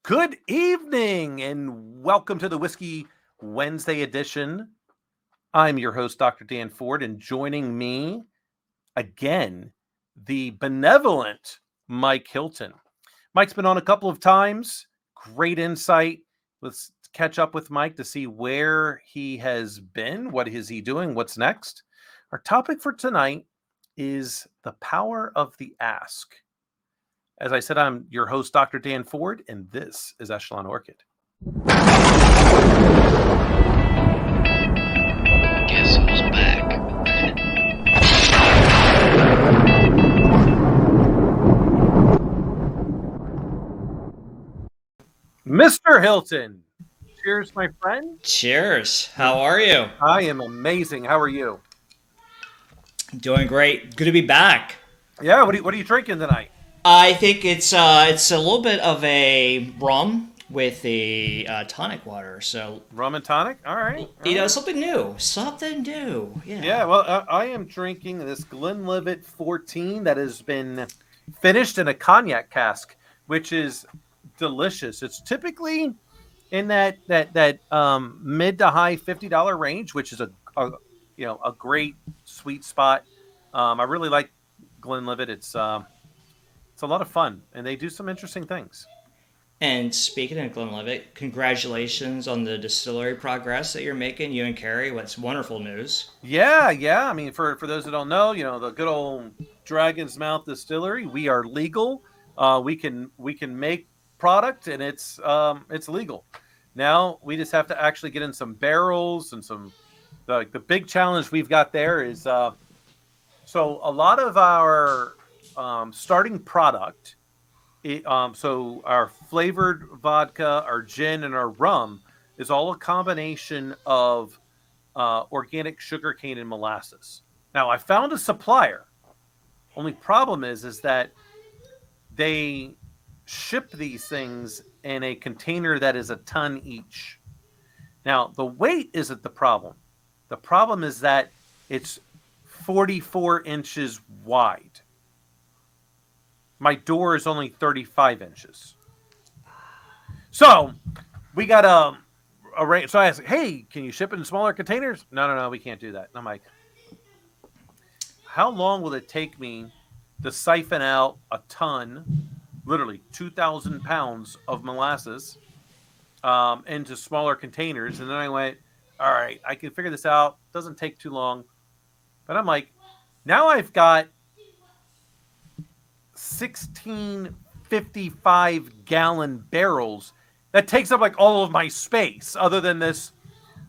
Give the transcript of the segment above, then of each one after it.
Good evening and welcome to the Whiskey Wednesday edition. I'm your host, Dr. Dan Ford, and joining me again, the benevolent Mike Hylton. Mike's been on a couple of times. Great insight. Let's catch up with Mike to see where he has been. What is he doing? What's next? Our topic for tonight is the power of the ask. As I said, I'm your host, Dr. Dan Ford, and this is EchelonOrchid. Guess who's back? Mr. Hylton. Cheers, my friend. Cheers. How are you? I am amazing. How are you? Doing great. Good to be back. Yeah, what are you drinking tonight? I think it's a little bit of a rum with a tonic water. So Rum and tonic? All right. something new. Something new. Yeah. Yeah, well, I am drinking this Glenlivet 14 that has been finished in a cognac cask, which is delicious. It's typically in that mid to high $50 range, which is a great sweet spot. I really like Glenlivet. It's a lot of fun, and they do some interesting things. And speaking of Glenlivet, congratulations on the distillery progress that you're making, you and Carrie. What's wonderful news. Yeah. I mean, for those that don't know, the good old Dragon's Mouth Distillery, we are legal. We can make product, and it's legal. Now we just have to actually get in some barrels and some. The big challenge we've got there is so a lot of our starting product. So our flavored vodka, our gin, and our rum is all a combination of organic sugarcane and molasses. Now, I found a supplier. Only problem is that they ship these things in a container that is a ton each. Now, the weight isn't the problem. The problem is that it's 44 inches wide. My door is only 35 inches. So we got a range. So I asked, hey, can you ship it in smaller containers? No, we can't do that. And I'm like, how long will it take me to siphon out a ton, literally 2,000 pounds of molasses into smaller containers? And then I went, all right, I can figure this out. Doesn't take too long. But I'm like, now I've got 16 55-gallon barrels that takes up like all of my space, other than this,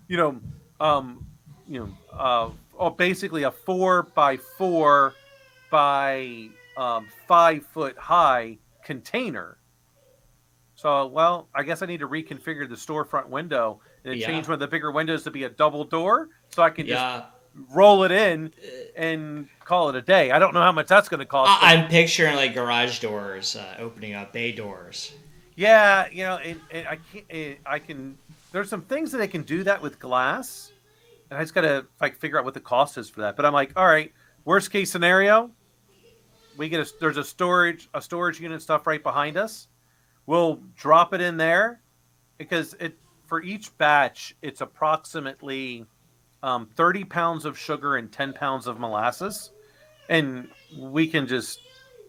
basically a 4x4 by 5 foot high container. So, well, I guess I need to reconfigure the storefront window and change one of the bigger windows to be a double door, so I can just roll it in and call it a day. I don't know how much that's going to cost. I'm picturing like garage doors opening up, bay doors. Yeah, I can. There's some things that I can do that with glass, and I just got to figure out what the cost is for that. But I'm like, all right, worst case scenario, there's a storage unit stuff right behind us. We'll drop it in there because for each batch it's approximately 30 pounds of sugar and 10 pounds of molasses, and we can just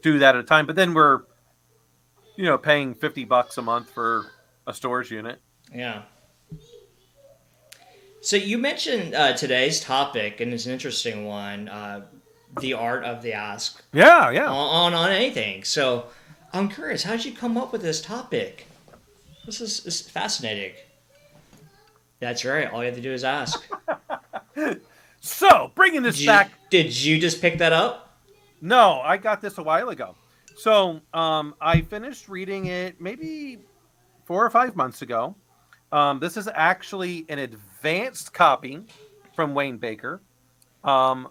do that at a time. But then we're, paying $50 a month for a storage unit. Yeah. So you mentioned today's topic, and it's an interesting one, the art of the ask. Yeah. On anything. So I'm curious, how did you come up with this topic? This is fascinating. That's right. All you have to do is ask. So, bringing this back. Did you just pick that up? No, I got this a while ago. So, I finished reading it maybe 4 or 5 months ago. This is actually an advanced copy from Wayne Baker.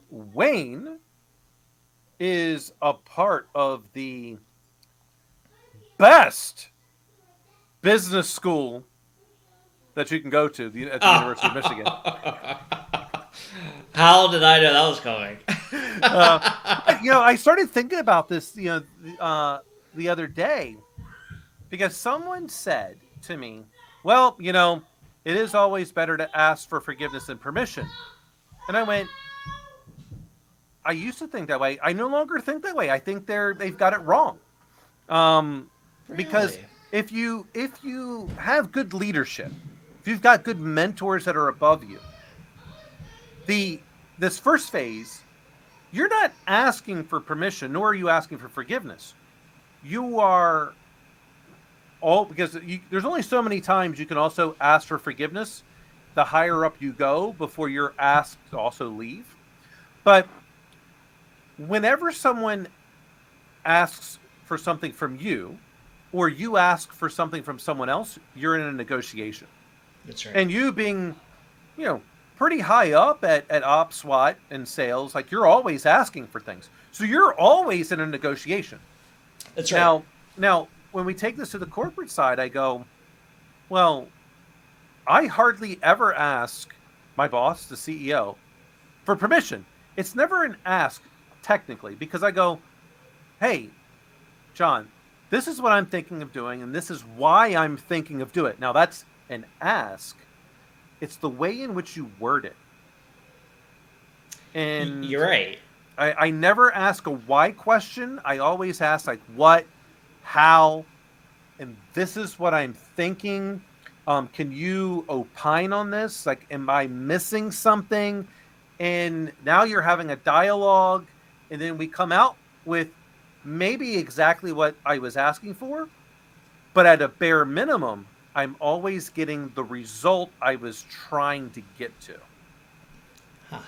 Wayne is a part of the best business school that you can go to at the University of Michigan. How did I know that was coming? I started thinking about this, the other day, Because someone said to me, well, it is always better to ask for forgiveness and permission. And I went, I used to think that way. I no longer think that way. I think they've got it wrong. Because Really? if you have good leadership, if you've got good mentors that are above you, this first phase, you're not asking for permission, nor are you asking for forgiveness. You are because there's only so many times you can also ask for forgiveness. The higher up you go before you're asked to also leave. But whenever someone asks for something from you, or you ask for something from someone else, you're in a negotiation. That's right. And you being, pretty high up at ops, SWAT, and sales, like you're always asking for things. So you're always in a negotiation. That's right. Now, when we take this to the corporate side, I go, well, I hardly ever ask my boss, the CEO, for permission. It's never an ask, technically, because I go, hey, John, this is what I'm thinking of doing, and this is why I'm thinking of doing it. Now, that's an ask. It's the way in which you word it. And You're right. I never ask a why question. I always ask, like, what, how, and this is what I'm thinking. Can you opine on this? Like, am I missing something? And now you're having a dialogue, and then we come out with maybe exactly what I was asking for, but at a bare minimum, I'm always getting the result I was trying to get to. Huh.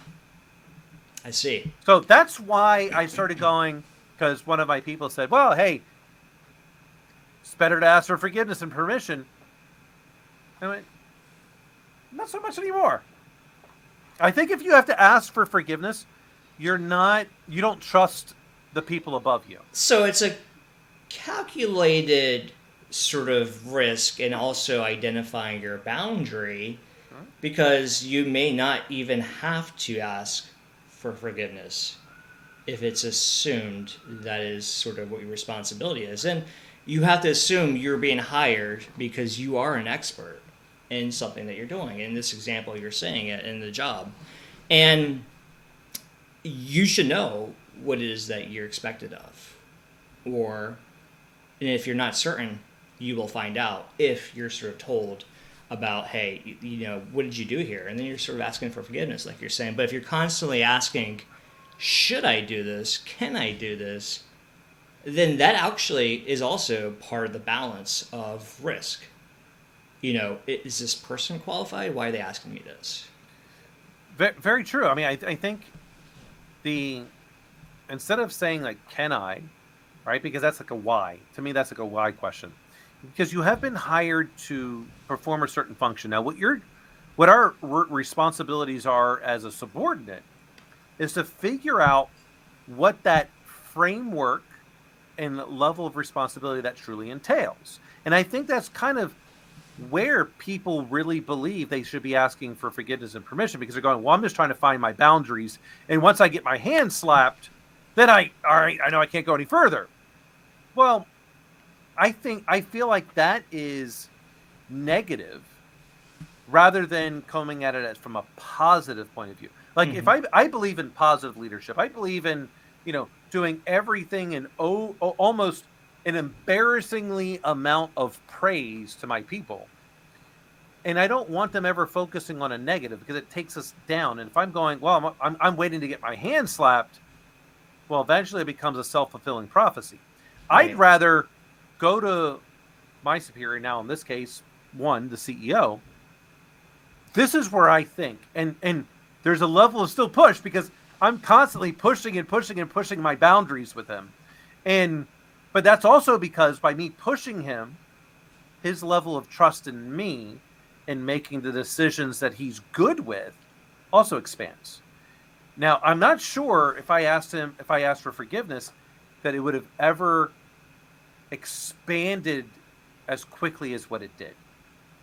I see. So that's why I started going, because one of my people said, well, hey, it's better to ask for forgiveness and permission. I went, not so much anymore. I think if you have to ask for forgiveness, you don't trust the people above you. So it's a calculated sort of risk, and also identifying your boundary, because you may not even have to ask for forgiveness if it's assumed that is sort of what your responsibility is. And you have to assume you're being hired because you are an expert in something that you're doing. In this example, you're saying it in the job. And you should know what it is that you're expected of. And if you're not certain, you will find out if you're sort of told about, hey, what did you do here? And then you're sort of asking for forgiveness, like you're saying. But if you're constantly asking, should I do this? Can I do this? Then that actually is also part of the balance of risk. Is this person qualified? Why are they asking me this? Very true. I mean, I think instead of saying, like, can I, right? Because that's like a why. To me, that's like a why question. Because you have been hired to perform a certain function. Now, what our responsibilities are as a subordinate is to figure out what that framework and level of responsibility that truly entails. And I think that's kind of where people really believe they should be asking for forgiveness and permission, because they're going, well, I'm just trying to find my boundaries. And once I get my hand slapped, then I know I can't go any further. Well, I feel like that is negative rather than coming at it from a positive point of view. Like, if I believe in positive leadership, I believe in, doing everything in almost an embarrassingly amount of praise to my people. And I don't want them ever focusing on a negative, because it takes us down. And if I'm going, well, I'm waiting to get my hand slapped, well, eventually it becomes a self-fulfilling prophecy. Right. I'd rather go to my superior, now in this case, the CEO. This is where I think, and there's a level of still push, because I'm constantly pushing and pushing and pushing my boundaries with him. But that's also because by me pushing him, his level of trust in me and making the decisions that he's good with also expands. Now, I'm not sure if I asked for forgiveness, that it would have ever expanded as quickly as what it did.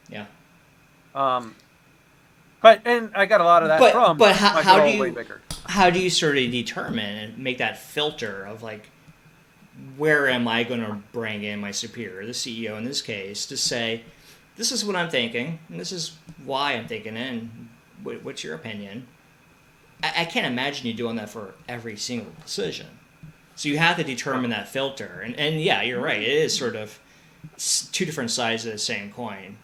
Yeah. And I got a lot of that from. But how do you sort of determine and make that filter of, like, where am I going to bring in my superior, the CEO in this case, to say, this is what I'm thinking, and this is why I'm thinking it, and what's your opinion? I can't imagine you doing that for every single decision. So you have to determine that filter. And yeah, you're right. It is sort of two different sides of the same coin.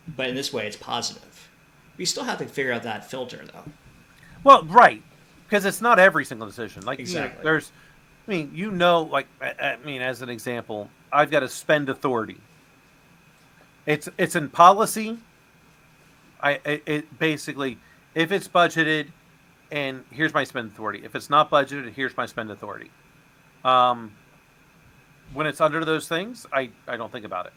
But in this way, it's positive. You still have to figure out that filter, though. Well, right. Because it's not every single decision. Like, Exactly. there's, like, as an example, I've got a spend authority. It's in policy. It basically, if it's budgeted, and here's my spend authority. If it's not budgeted, here's my spend authority. When it's under those things, I don't think about it.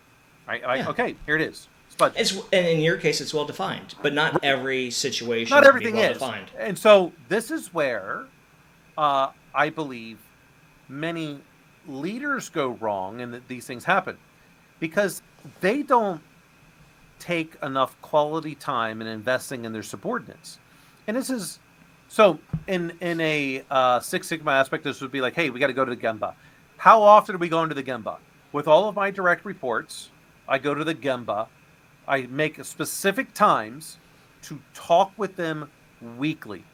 Yeah. Okay, here it is. It's budgeted. And in your case, it's well defined, but not every situation. Not everything well is. Defined. And so this is where I believe many leaders go wrong, and that these things happen because they don't take enough quality time in investing in their subordinates. And this is so in a Six Sigma aspect. This would be like, hey, we got to go to the Gemba. How often are we going to the Gemba? With all of my direct reports, I go to the Gemba. I make specific times to talk with them weekly.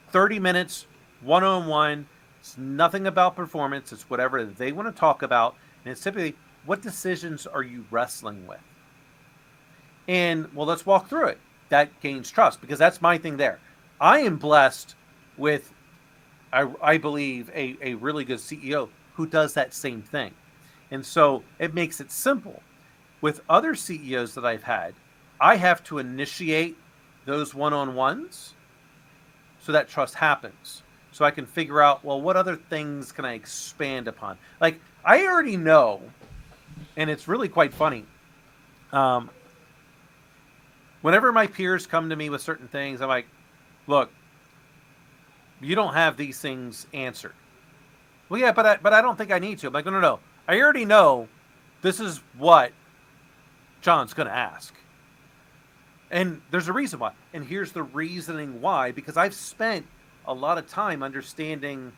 30 minutes, one-on-one. It's nothing about performance. It's whatever they want to talk about. And it's typically, what decisions are you wrestling with? And, well, let's walk through it. That gains trust, because that's my thing there. I am blessed with, I believe, a really good CEO who does that same thing. And so it makes it simple. With other CEOs that I've had, I have to initiate those one-on-ones so that trust happens. So I can figure out, well, what other things can I expand upon? Like, I already know, and it's really quite funny. Whenever my peers come to me with certain things, I'm like, look, you don't have these things answered. Well, yeah, but I don't think I need to. I'm like, no. I already know this is what John's going to ask. And there's a reason why. And here's the reasoning why. Because I've spent a lot of time understanding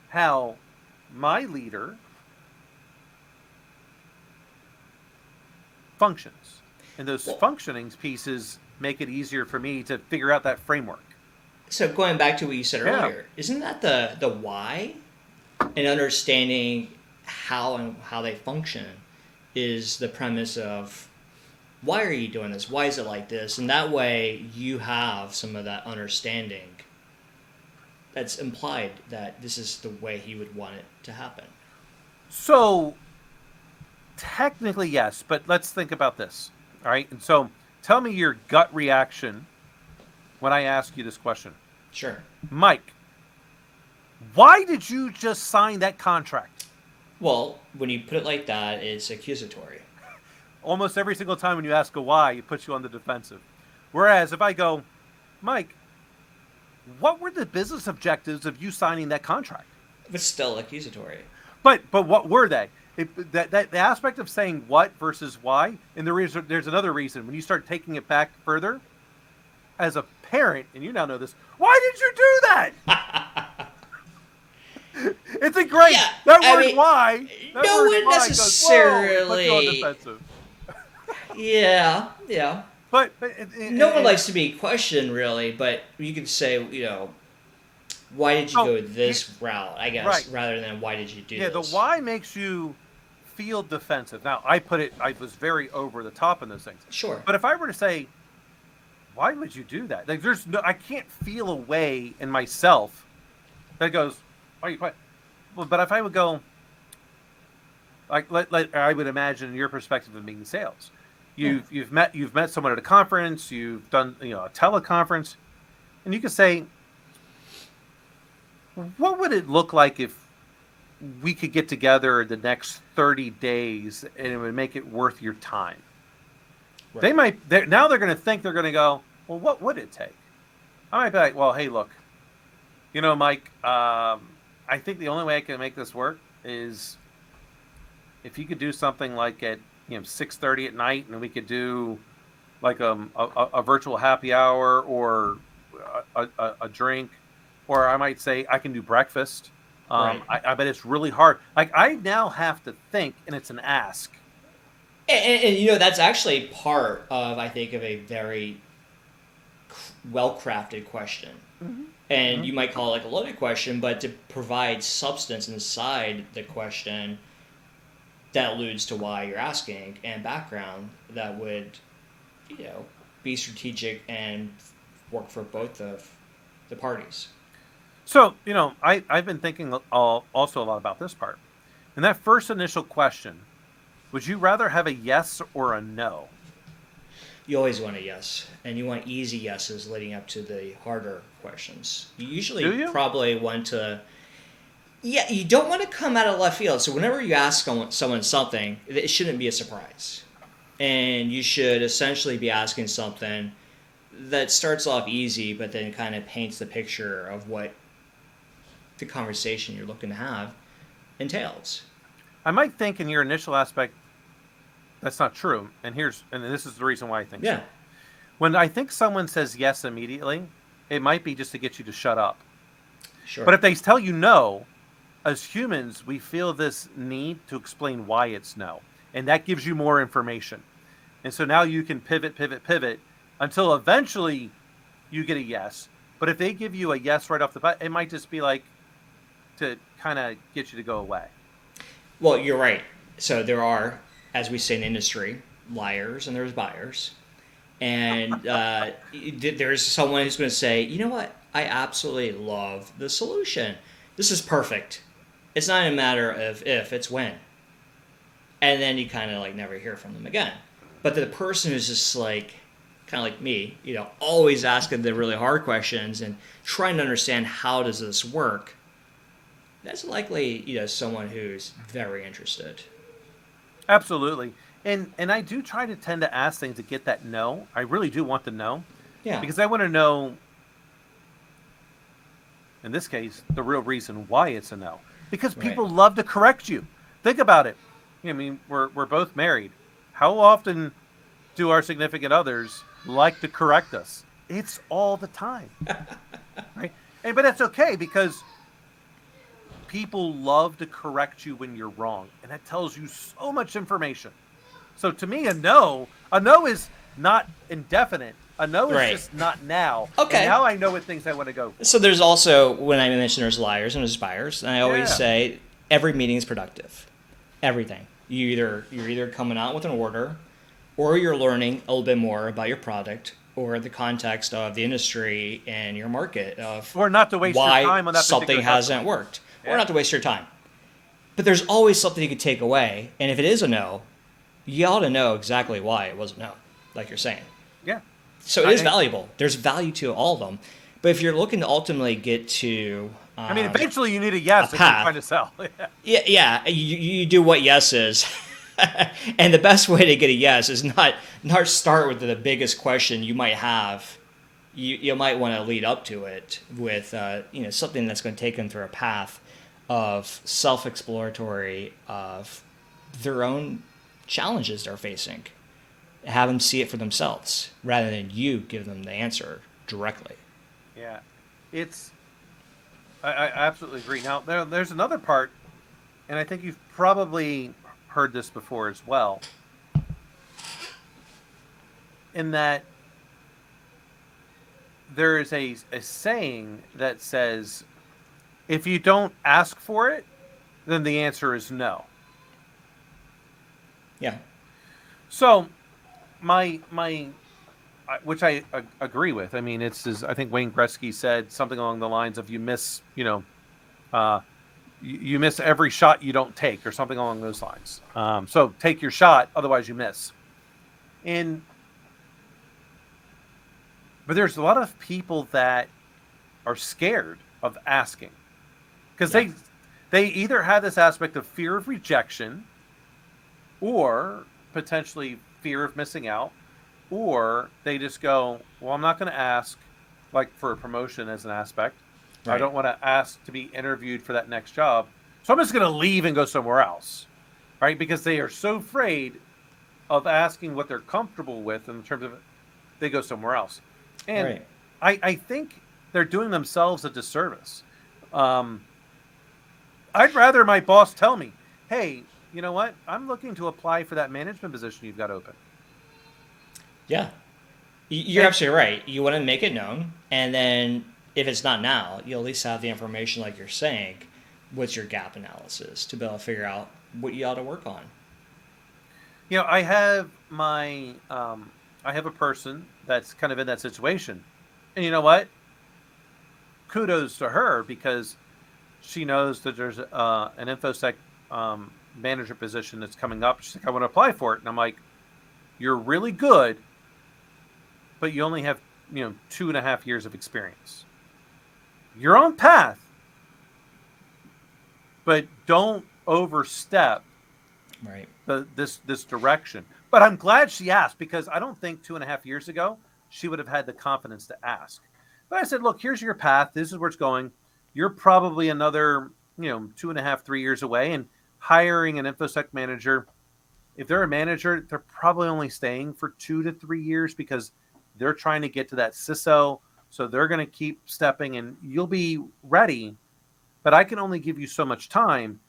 how my leader functions. And those functioning pieces make it easier for me to figure out that framework. So going back to what you said earlier, isn't that the why? And understanding how they function is the premise of why are you doing this? Why is it like this? And that way you have some of that understanding that's implied that this is the way he would want it to happen. So technically, yes, but let's think about this. All right. And so tell me your gut reaction when I ask you this question. Sure. Mike, why did you just sign that contract? Well, when you put it like that, it's accusatory. Almost every single time when you ask a why, it puts you on the defensive. Whereas if I go, Mike, what were the business objectives of you signing that contract? But still accusatory. But what were they? That the aspect of saying what versus why, and there's another reason. When you start taking it back further, as a parent, and you now know this, why did you do that? It's a great why. That no word one why necessarily. Goes, whoa, it puts you on defensive. Yeah. But no one likes to be questioned, really. But you could say, why did you go this route? I guess right. Rather than why did you do this? Yeah, the why makes you feel defensive. Now, I was very over the top in those things. Sure. But if I were to say, why would you do that? Like, I can't feel a way in myself that goes, why are you quiet? Well, but if I would go, like, I would imagine your perspective of being in sales. You've met someone at a conference, you've done a teleconference, and you could say, what would it look like if we could get together the next 30 days and it would make it worth your time? Right. They're going to think they're going to go, well, what would it take? I might be like, well, hey, look, Mike, I think the only way I can make this work is if you could do something like at 6:30 at night, and we could do like a virtual happy hour or a drink, or I might say I can do breakfast. Right. I bet it's really hard. Like I now have to think, and it's an ask. And that's actually part of, I think, of a very well crafted question. Mm-hmm. And Mm-hmm. you might call it like a loaded question, but to provide substance inside the question that alludes to why you're asking and background that would, be strategic and work for both of the parties. So I've been thinking also a lot about this part. In that first initial question, would you rather have a yes or a no? You always want a yes, and you want easy yeses leading up to the harder questions. You usually Do you? probably want to. Yeah, you don't want to come out of left field. So whenever you ask someone something, it shouldn't be a surprise. And you should essentially be asking something that starts off easy, but then kind of paints the picture of what the conversation you're looking to have entails. I might think in your initial aspect that's not true, and this is the reason why I think so. Yeah, When I think someone says yes immediately, it might be just to get you to shut up. sure. But if they tell you no, as humans, we feel this need to explain why it's no, and that gives you more information. And so now you can pivot until eventually you get a yes. But if they give you a yes right off the bat, it might just be like to kind of get you to go away. Well, you're right. So there are, as we say in industry, liars and there's buyers. And there's someone who's going to say, you know what? I absolutely love the solution. This is perfect. It's not a matter of if, it's when. And then you kind of like never hear from them again. But the person who's just like, kind of like me, always asking the really hard questions and trying to understand how does this work, that's likely, someone who's very interested. Absolutely. And I do try to tend to ask things to get that no. I really do want to know. Yeah. Because I want to know, in this case, the real reason why it's a no. Because people love to correct you. Think about it. I mean, we're both married. How often do our significant others like to correct us? It's all the time. Right? But that's okay because people love to correct you when you're wrong. And that tells you so much information. So to me, a no is not indefinite. A no is just not now. Okay. And now I know what things I want to go for. So there's also, when I mention there's liars and there's buyers, and I always say every meeting is productive. Everything. You're either coming out with an order, or you're learning a little bit more about your product, or the context of the industry and your market, of or not to waste your time on that something hasn't worked, or not to waste your time. But there's always something you could take away, and if it is a no, you ought to know exactly why it was a no, like you're saying. Yeah. So it is valuable. There's value to all of them. But if you're looking to ultimately get to... eventually you need a yes if you're trying to sell. Yeah, you do what yes is. And the best way to get a yes is not start with the biggest question you might have. You might want to lead up to it with something that's going to take them through a path of self-exploratory of their own challenges they're facing. Have them see it for themselves rather than you give them the answer directly. Yeah, I absolutely agree. Now there's another part, and I think you've probably heard this before as well, in that there is a saying that says, if you don't ask for it, then the answer is no. Yeah. So my which I agree with. I mean, it's as I think Wayne Gretzky said, something along the lines of you miss every shot you don't take, or something along those lines. So take your shot, otherwise you miss. But there's a lot of people that are scared of asking because they either have this aspect of fear of rejection, or potentially fear of missing out, or they just go, well, I'm not going to ask, like for a promotion as an aspect. Right. I don't want to ask to be interviewed for that next job. So I'm just going to leave and go somewhere else, right? Because they are so afraid of asking what they're comfortable with in terms of they go somewhere else. And I think they're doing themselves a disservice. I'd rather my boss tell me, hey, you know what? I'm looking to apply for that management position you've got open. Yeah, you're And absolutely right. You want to make it known, and then if it's not now, you at least have the information, like you're saying. What's your gap analysis to be able to figure out what you ought to work on? I have I have a person that's kind of in that situation, and you know what? Kudos to her because she knows that there's an infosec manager position that's coming up. She's like, I want to apply for it, and I'm like, you're really good, but you only have 2.5 years of experience. You're on path, but don't overstep Right. this direction. But I'm glad she asked because I don't think 2.5 years ago she would have had the confidence to ask. But I said, look, here's your path. This is where it's going. You're probably another 2.5, 3 years away, and hiring an infosec manager. If they're a manager, they're probably only staying for 2 to 3 years because they're trying to get to that CISO. So they're going to keep stepping, and you'll be ready. But I can only give you so much time,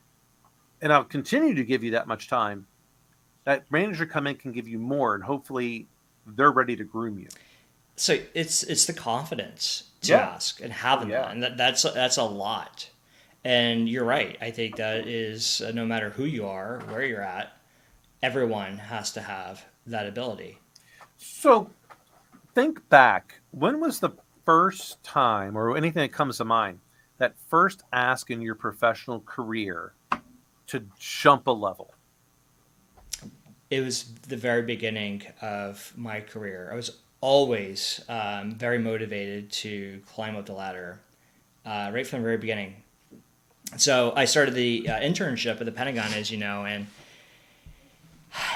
and I'll continue to give you that much time. That manager come in can give you more, and hopefully they're ready to groom you. So it's the confidence to Yeah. ask and Oh having yeah. that, and that's a lot. And you're right. I think that is no matter who you are, where you're at, everyone has to have that ability. So think back. When was the first time, or anything that comes to mind, that first ask in your professional career to jump a level? It was the very beginning of my career. I was always very motivated to climb up the ladder right from the very beginning. So I started the internship at the Pentagon, as you know, and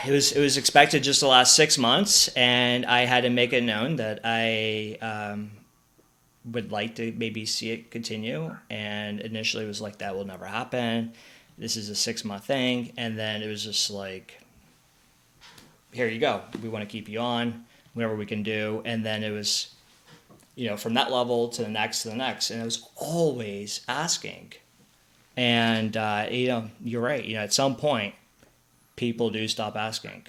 it was expected just to last 6 months, and I had to make it known that I would like to maybe see it continue. And initially, it was like that will never happen. This is a 6 month thing, and then it was just like, here you go. We want to keep you on, whatever we can do. And then it was, from that level to the next to the next, and it was always asking. And you're right. At some point, people do stop asking.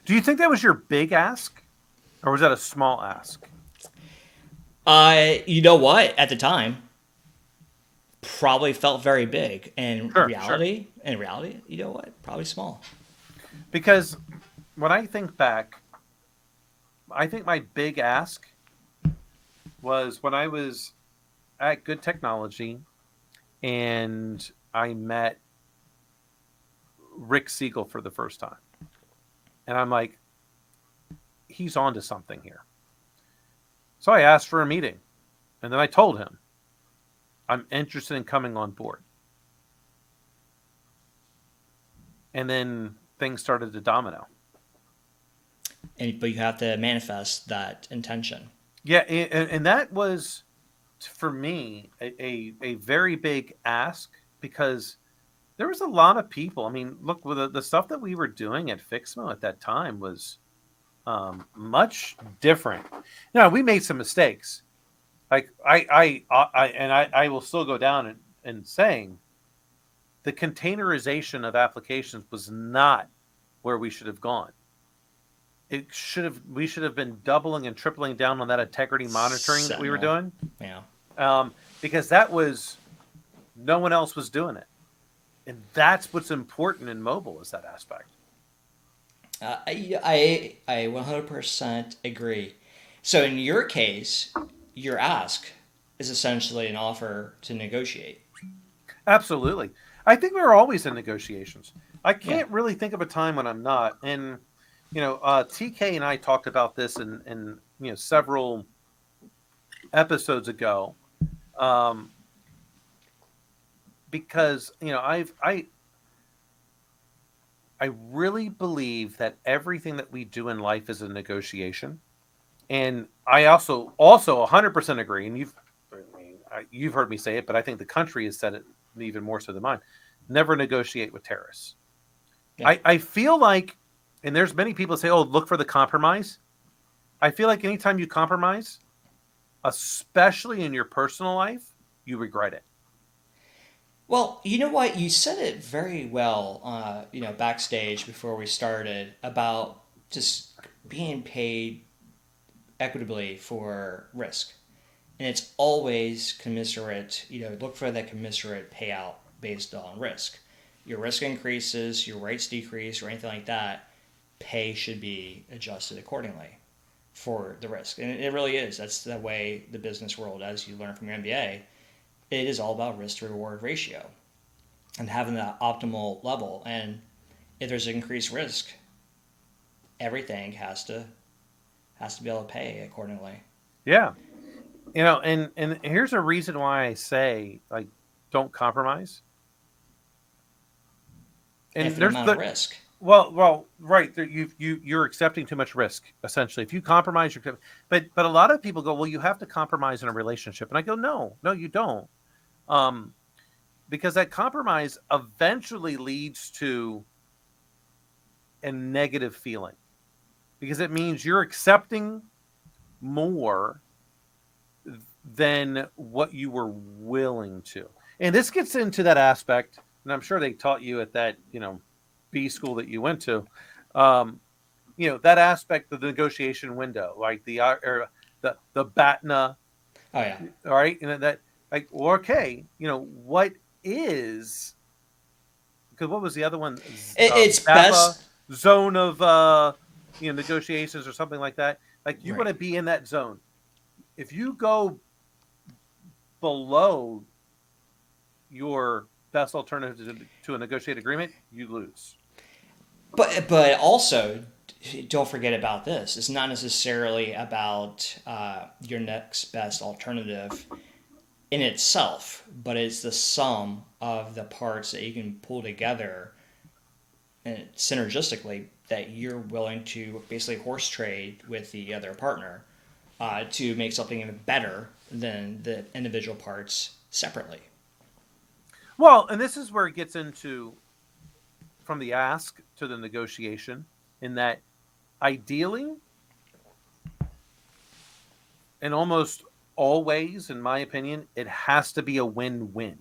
Do you think that was your big ask, or was that a small ask? You know what? At the time, probably felt very big. And Sure, sure. reality, you know what? Probably small. Because when I think back, I think my big ask was when I was at Good Technology and I met Rick Siegel for the first time. And I'm like, he's on to something here. So I asked for a meeting. And then I told him, I'm interested in coming on board. And then things started to domino. But you have to manifest that intention. Yeah, and that was, for me, a very big ask because there was a lot of people. I mean, look, with the stuff that we were doing at Fixmo at that time was much different. We made some mistakes. Like I will still go down and saying the containerization of applications was not where we should have gone. We should have been doubling and tripling down on that integrity monitoring that we were doing. Yeah. Because that was, no one else was doing it. And that's what's important in mobile, is that aspect. I 100% agree. So in your case, your ask is essentially an offer to negotiate. Absolutely. I think we're always in negotiations. I can't really think of a time when I'm not. And TK and I talked about this in several episodes ago, because I really believe that everything that we do in life is a negotiation, and I also 100% agree. And you've heard me say it, but I think the country has said it even more so than mine. Never negotiate with terrorists. Yeah. I feel like, and there's many people say, oh, look for the compromise. I feel like anytime you compromise, especially in your personal life, you regret it. Well, you know what? You said it very well, backstage before we started about just being paid equitably for risk. And it's always commensurate, look for that commensurate payout based on risk. Your risk increases, your rates decrease, or anything like that, pay should be adjusted accordingly for the risk. And it really is. That's the way the business world, as you learn from your MBA, it is all about risk to reward ratio and having that optimal level. And if there's increased risk, everything has to be able to pay accordingly. Yeah. And here's a reason why I say, like, don't compromise. And Infinite amount of risk. Well, right. You're accepting too much risk, essentially. If you compromise, but a lot of people go, well, you have to compromise in a relationship, and I go, no, you don't, because that compromise eventually leads to a negative feeling, because it means you're accepting more than what you were willing to, and this gets into that aspect, and I'm sure they taught you at that, B school that you went to, that aspect of the negotiation window, like the BATNA. Oh yeah. All right. And that, like, well, okay, what is, because what was the other one? It's BAPA, best zone of, negotiations or something like that. Like, you right. want to be in that zone. If you go below your best alternative to a negotiated agreement, you lose. But also, don't forget about this. It's not necessarily about your next best alternative in itself, but it's the sum of the parts that you can pull together and synergistically that you're willing to basically horse trade with the other partner to make something even better than the individual parts separately. Well, and this is where it gets into from the ask to the negotiation, in that ideally, and almost always, in my opinion, it has to be a win-win.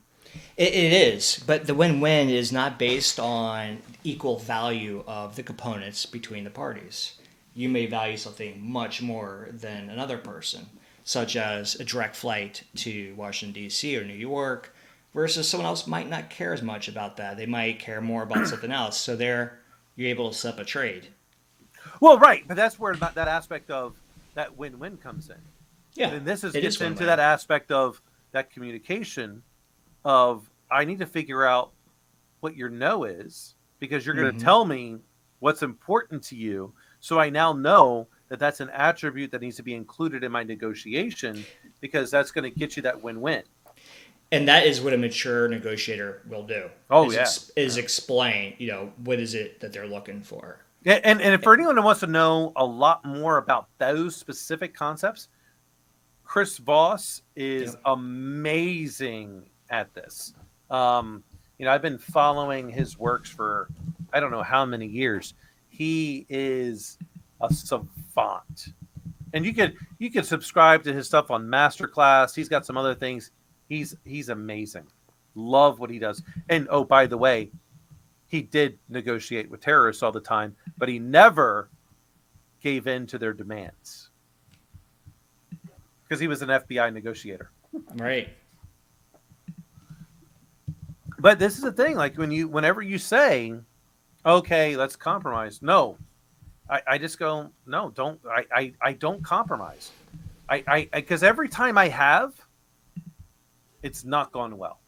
It is, but the win-win is not based on equal value of the components between the parties. You may value something much more than another person, such as a direct flight to Washington, D.C. or New York, versus someone else might not care as much about that. They might care more about something else. So there, you're able to set up a trade. Well, right, but that's where that aspect of that win-win comes in. Yeah, and this gets into that aspect of that communication of, I need to figure out what your no is, because you're going to tell me what's important to you. So I now know that that's an attribute that needs to be included in my negotiation, because that's going to get you that win-win. And that is what a mature negotiator will do. Oh, is explain, what is it that they're looking for. Yeah, and for anyone who wants to know a lot more about those specific concepts, Chris Voss is amazing at this. I've been following his works for I don't know how many years. He is a savant, and you could subscribe to his stuff on Masterclass. He's got some other things. He's amazing. Love what he does. And oh, by the way, he did negotiate with terrorists all the time, but he never gave in to their demands, because he was an FBI negotiator. Right. But this is the thing, like whenever you say, okay, let's compromise. No, I just go, no, don't, I don't compromise. Because every time I have, it's not gone well,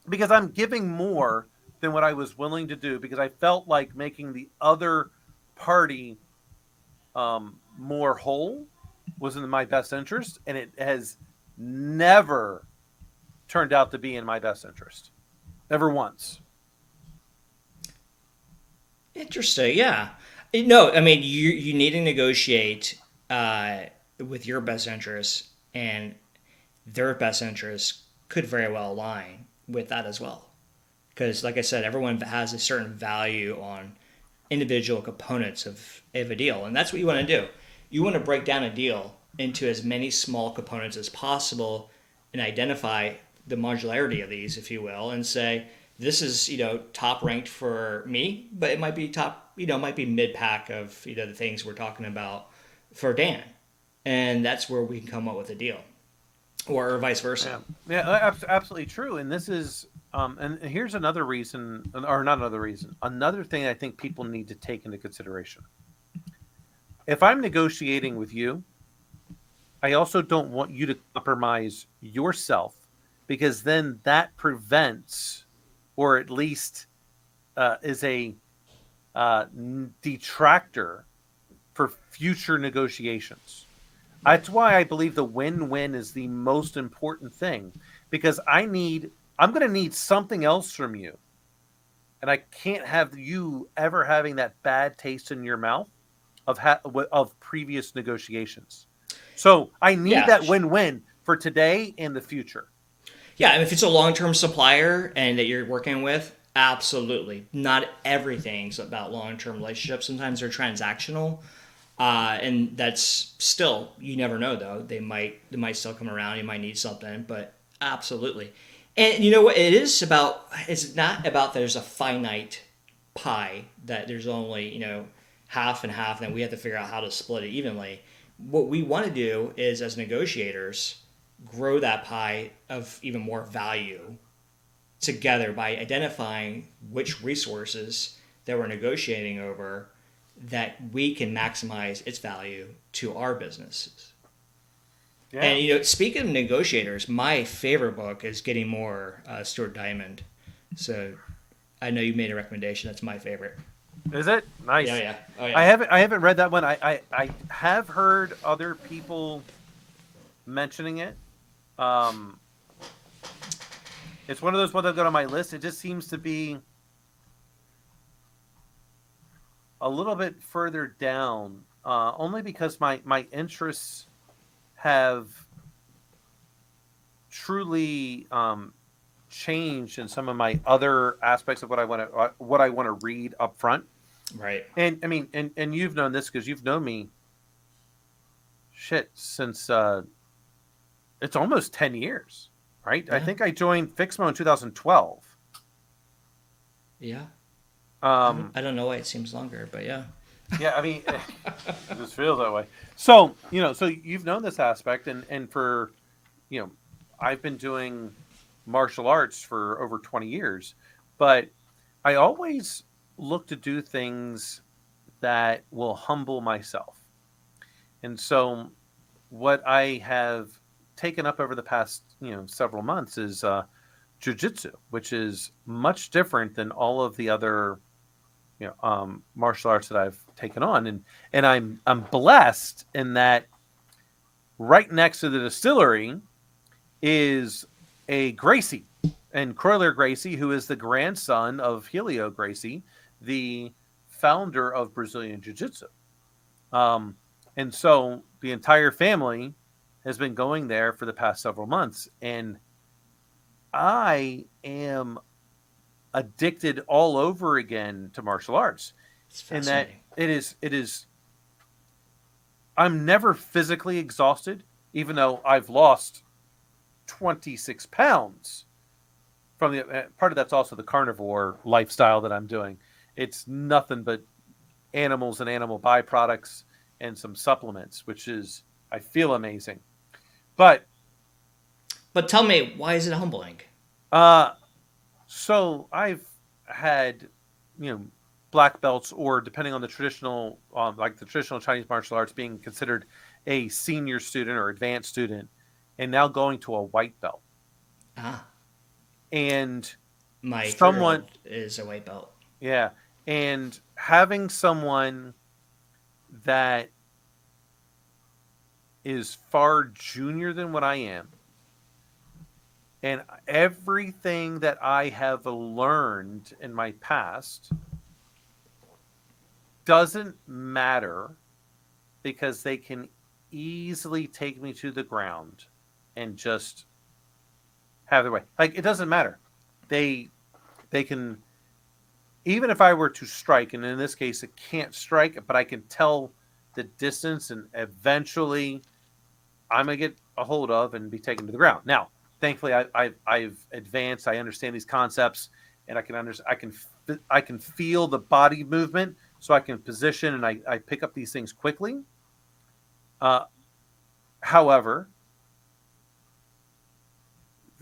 because I'm giving more than what I was willing to do, because I felt like making the other party more whole was in my best interest, and it has never turned out to be in my best interest. Never once. Interesting, yeah. No, I mean, you need to negotiate with your best interests, and their best interests could very well align with that as well. Because, like I said, everyone has a certain value on individual components of a deal, and that's what you want to do. You want to break down a deal into as many small components as possible and identify the modularity of these, if you will, and say this is top ranked for me, but it might be top, it might be mid pack of the things we're talking about for Dan, and that's where we can come up with a deal, or vice versa. Absolutely true. And this is and here's another reason, or not another reason, another thing I think people need to take into consideration. If I'm negotiating with you, I also don't want you to compromise yourself, because then that prevents, or at least is a detractor for future negotiations. That's why I believe the win-win is the most important thing, because I'm going to need something else from you, and I can't have you ever having that bad taste in your mouth of previous negotiations. So I need that win-win for today and the future. Yeah, and if it's a long-term supplier and that you're working with, absolutely. Not everything's about long-term relationships. Sometimes they're transactional, and that's still, you never know though. They might still come around. You might need something, but absolutely. And you know what? It's not about there's a finite pie that there's only half and half, and then we have to figure out how to split it evenly. What we want to do is, as negotiators, grow that pie of even more value together by identifying which resources that we're negotiating over that we can maximize its value to our businesses. Yeah. And speaking of negotiators, my favorite book is Getting More, Stuart Diamond. So I know you made a recommendation. That's my favorite. Is it? Nice. Yeah. Oh, yeah. I haven't read that one. I have heard other people mentioning it. It's one of those ones I've got on my list. It just seems to be a little bit further down, only because my interests have truly changed in some of my other aspects of what I want to read up front. Right. And I mean, and you've known this because you've known me since it's almost 10 years, right? Yeah. I think I joined Fixmo in 2012. Yeah. I don't know why it seems longer, but yeah. Yeah, I mean, it just feels that way. So, so you've known this aspect, and for, I've been doing martial arts for over 20 years, but I always look to do things that will humble myself. And so what I have taken up over the past, several months is jiu-jitsu, which is much different than all of the other martial arts that I've taken on, and I'm blessed in that right next to the distillery is a Gracie, and Croyler Gracie, who is the grandson of Helio Gracie, the founder of Brazilian Jiu-Jitsu. And so the entire family has been going there for the past several months, and I am addicted all over again to martial arts. In that it is I'm never physically exhausted, even though I've lost 26 pounds from the part of that's also the carnivore lifestyle that I'm doing. It's nothing but animals and animal byproducts and some supplements, which is, I feel amazing. But tell me, why is it humbling? So I've had, black belts, or depending on the traditional, like the traditional Chinese martial arts, being considered a senior student or advanced student, and now going to a white belt. And my someone is a white belt. Yeah. And having someone that is far junior than what I am, and everything that I have learned in my past doesn't matter, because they can easily take me to the ground and just have their way. Like, it doesn't matter. They can, even if I were to strike, and in this case it can't strike, but I can tell the distance, and eventually I'm going to get a hold of and be taken to the ground. Now, thankfully I've advanced. I understand these concepts, and I can feel the body movement, so I can position and I pick up these things quickly. Uh, However,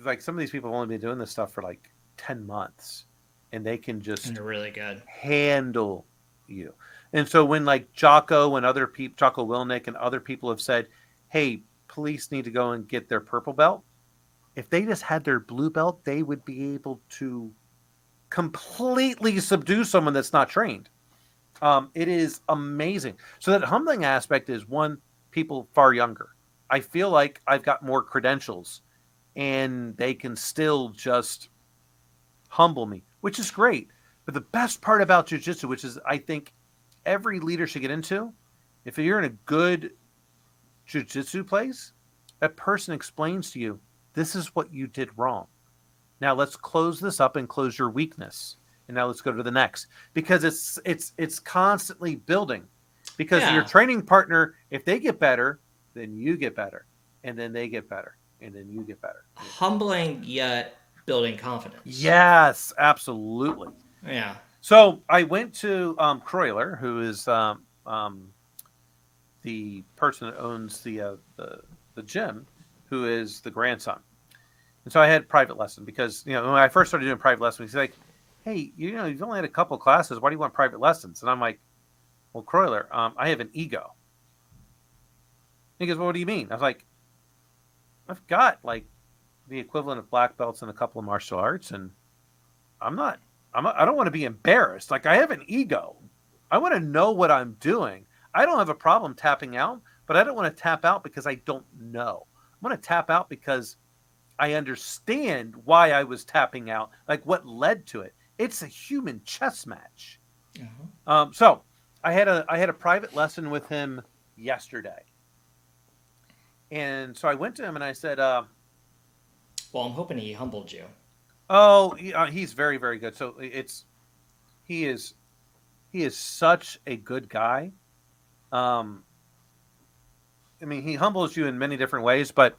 like some of these people have only been doing this stuff for like 10 months, and they can And just they're really good. handle you. And so when like Jocko and other people, Jocko Wilnick and other people have said, hey, police need to go and get their purple belt. If they just had their blue belt, they would be able to completely subdue someone that's not trained. It is amazing. So that humbling aspect is one, people far younger. I feel like I've got more credentials and they can still just humble me, which is great. But the best part about jiu-jitsu, which is I think every leader should get into, if you're in a good jiu-jitsu place, that person explains to you, this is what you did wrong. Now let's close this up and close your weakness. And now let's go to the next. Because it's constantly building. Because your Yeah. training partner, if they get better, then you get better. And then they get better. And then you get better. Humbling yet building confidence. Yes, absolutely. Yeah. So I went to Croyler, who is the person that owns the gym, who is the grandson. And so I had private lesson because, when I first started doing private lessons, he's like, hey, you've only had a couple classes. Why do you want private lessons? And I'm like, well, Croyler, I have an ego. He goes, well, what do you mean? I was like, I've got like the equivalent of black belts in a couple of martial arts, and I don't want to be embarrassed. Like, I have an ego. I want to know what I'm doing. I don't have a problem tapping out, but I don't want to tap out because I don't know. I want to tap out because I understand why I was tapping out, like what led to it. It's a human chess match. So I had a private lesson with him yesterday. And so I went to him and I said, Well, I'm hoping he humbled you. oh, he's very, very good. So he is such a good guy. I mean, he humbles you in many different ways, but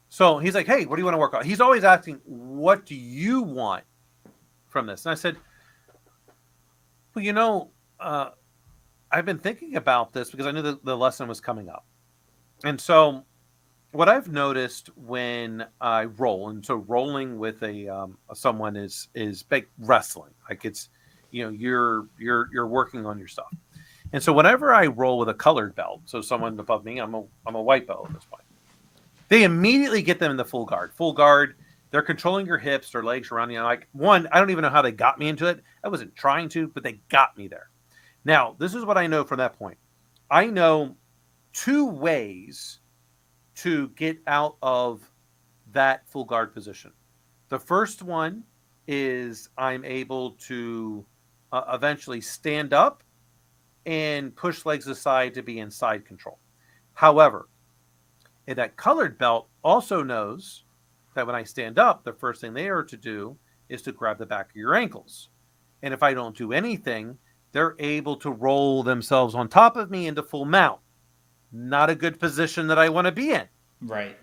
so he's like, hey, what do you want to work on? He's always asking, what do you want from this? And I said, well, I've been thinking about this because I knew the lesson was coming up. And so what I've noticed when I roll, and so rolling with someone is big wrestling. Like it's, you're working on your stuff. And so whenever I roll with a colored belt, so someone above me, I'm a white belt at this point. They immediately get them in the full guard. Full guard, they're controlling your hips, their legs around you. Like, one, I don't even know how they got me into it. I wasn't trying to, but they got me there. Now, this is what I know from that point. I know 2 ways to get out of that full guard position. The first one is I'm able to eventually stand up and push legs aside to be in side control. However, that colored belt also knows that when I stand up, the first thing they are to do is to grab the back of your ankles. And if I don't do anything, they're able to roll themselves on top of me into full mount. Not a good position that I want to be in. Right.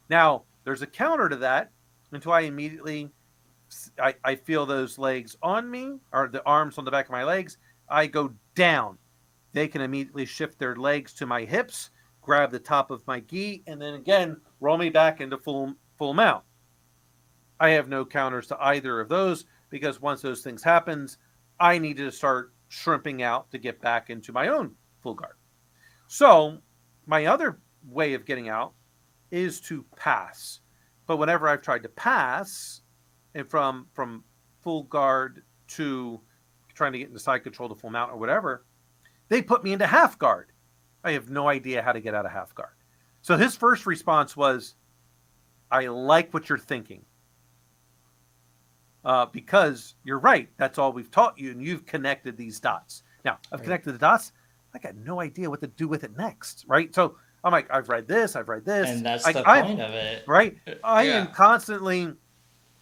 Now, there's a counter to that until I immediately, I feel those legs on me, or the arms on the back of my legs. I go down. They can immediately shift their legs to my hips, grab the top of my gi, and then again, roll me back into full mount. I have no counters to either of those because once those things happens, I need to start shrimping out to get back into my own full guard. So my other way of getting out is to pass. But whenever I've tried to pass, and from full guard to trying to get into side control to full mount or whatever, they put me into half guard. I have no idea how to get out of half guard. So his first response was, I like what you're thinking. Because you're right. That's all we've taught you, and you've connected these dots. Now, I've connected the dots. I got no idea what to do with it next, right? So I'm like, I've read this. And that's the point of it. Right? I am constantly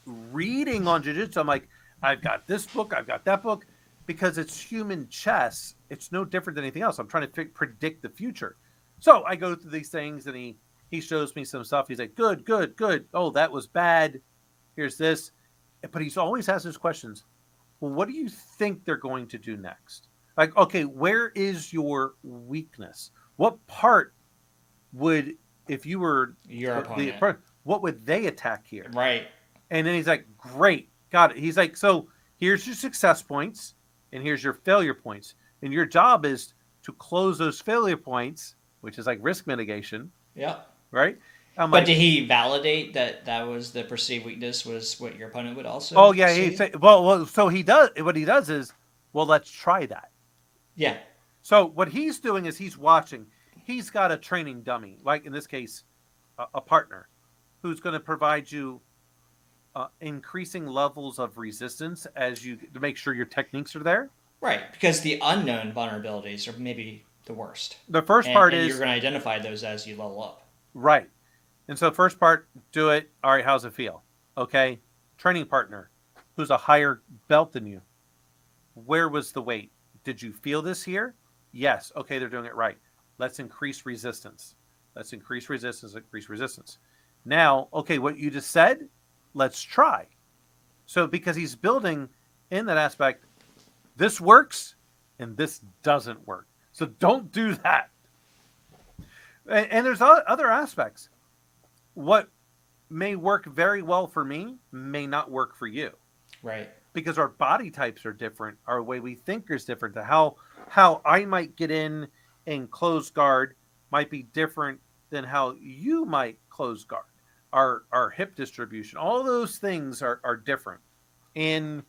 reading on jiu-jitsu. I'm like, I've got this book. I've got that book. Because it's human chess. It's no different than anything else. I'm trying to predict the future. So I go through these things, and he He shows me some stuff. He's like, good, good, good. Oh, that was bad. Here's this. But he's always asks those questions. Well, what do you think they're going to do next? Like, okay, where is your weakness? What part would, if you were Your the opponent. what would they attack here? Right. And then he's like, great, got it. He's like, so here's your success points and here's your failure points. And your job is to close those failure points, which is like risk mitigation, Yep. right? I'm But like, did he validate that that was the perceived weakness was what your opponent would also oh yeah, he see? say, well, so he does. What he does is, well, let's try that. Yeah. So what he's doing is he's watching. He's got a training dummy, like in this case, a partner, who's going to provide you increasing levels of resistance as you to make sure your techniques are there. Right. Because the unknown vulnerabilities are maybe the worst. The first part And is you're going to identify those as you level up. right. And so first part, do it. All right, how's it feel? Okay. Training partner, who's a higher belt than you. Where was the weight? Did you feel this here? Yes. Okay, they're doing it right. Let's increase resistance. Let's increase resistance, increase resistance. Now, okay, what you just said, let's try. So because he's building in that aspect, this works and this doesn't work. So don't do that. And there's other aspects. What may work very well for me may not work for you Right. because our body types are different. Our way we think is different. How I might get in and close guard might be different than how you might close guard. Our hip distribution, all those things are different, and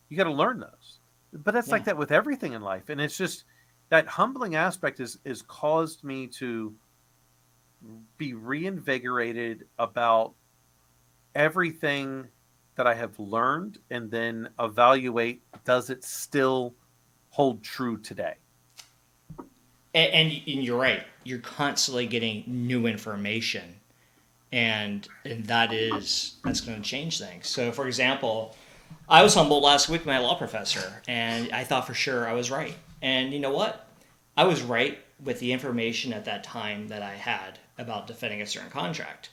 you got to learn those. But that's like Yeah. that with everything in life, and it's just that humbling aspect is caused me to be reinvigorated about everything that I have learned, and then evaluate, does it still hold true today? And you're right. You're constantly getting new information, and that's going to change things. So, for example, I was humbled last week by my law professor, and I thought for sure I was right. And you know what? I was right with the information at that time that I had about defending a certain contract.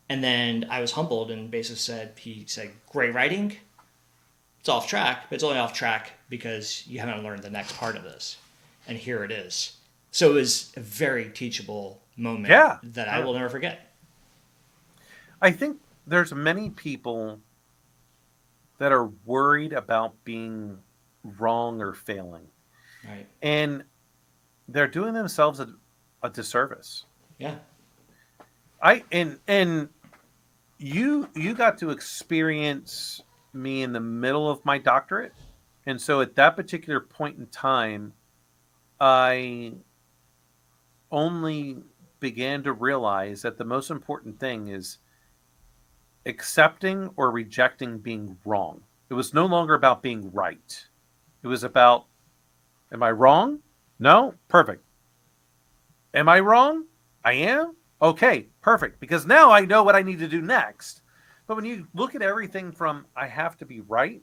And then I was humbled and basically he said, great writing. It's off track, but it's only off track because you haven't learned the next part of this. And here it is. So it was a very teachable moment Yeah. that I will never forget. I think there's many people that are worried about being wrong or failing, Right. and they're doing themselves a disservice. Yeah. And you got to experience me in the middle of my doctorate, and so at that particular point in time, I only began to realize that the most important thing is accepting or rejecting being wrong. It was no longer about being right. It was about, am I wrong? No? Perfect. Am I wrong? I am? Okay, perfect. Because now I know what I need to do next. But when you look at everything from I have to be right,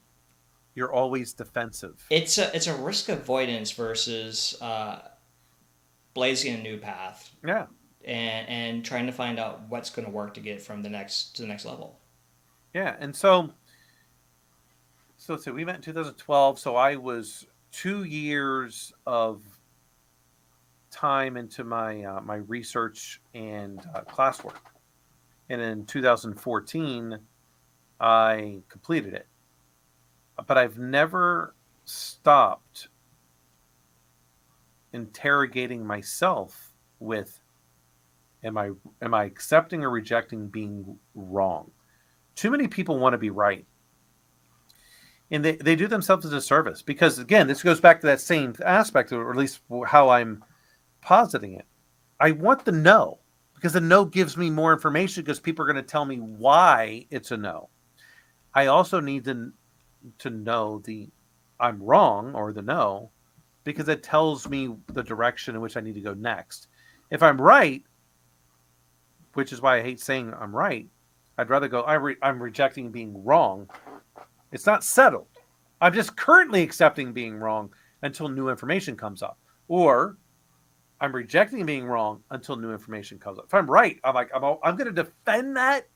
you're always defensive. It's a risk avoidance versus blazing a new path Yeah. and trying to find out what's going to work to get from the next level. Yeah. And so let's see, we met in 2012. So I was 2 years of time into my research and classwork. And in 2014, I completed it. But I've never stopped interrogating myself with, am I accepting or rejecting being wrong? Too many people want to be right. And they do themselves a disservice because, again, this goes back to that same aspect, or at least how I'm positing it. I want the no, because the no gives me more information because people are going to tell me why it's a no. I also need to know the I'm wrong or the no, because it tells me the direction in which I need to go next. If I'm right, which is why I hate saying I'm right, I'd rather go, I'm rejecting being wrong. It's not settled. I'm just currently accepting being wrong until new information comes up. Or I'm rejecting being wrong until new information comes up. If I'm right, I'm going to defend that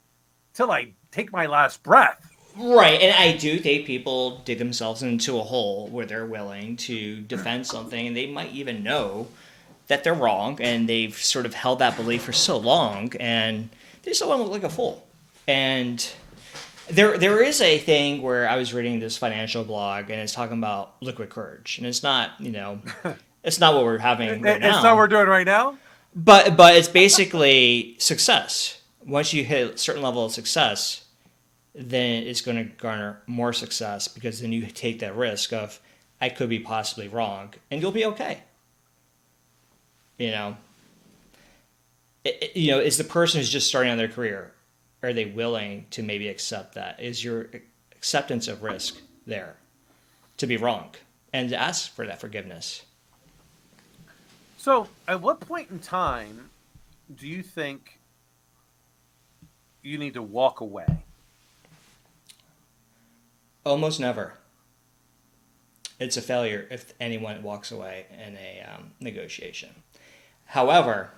till I take my last breath. Right, and I do think people dig themselves into a hole where they're willing to defend something, and they might even know that they're wrong, and they've sort of held that belief for so long, and they just don't want to look like a fool. And there is a thing where I was reading this financial blog, and it's talking about liquid courage, and it's not it's not what we're having right It's not what now, we're doing right now. but it's basically success. Once you hit a certain level of success, then it's going to garner more success because then you take that risk of I could be possibly wrong, and you'll be okay. You know, is the person who's just starting on their career, are they willing to maybe accept that? Is your acceptance of risk there to be wrong and to ask for that forgiveness? So, at what point in time do you think you need to walk away? Almost never. It's a failure if anyone walks away in a negotiation. However,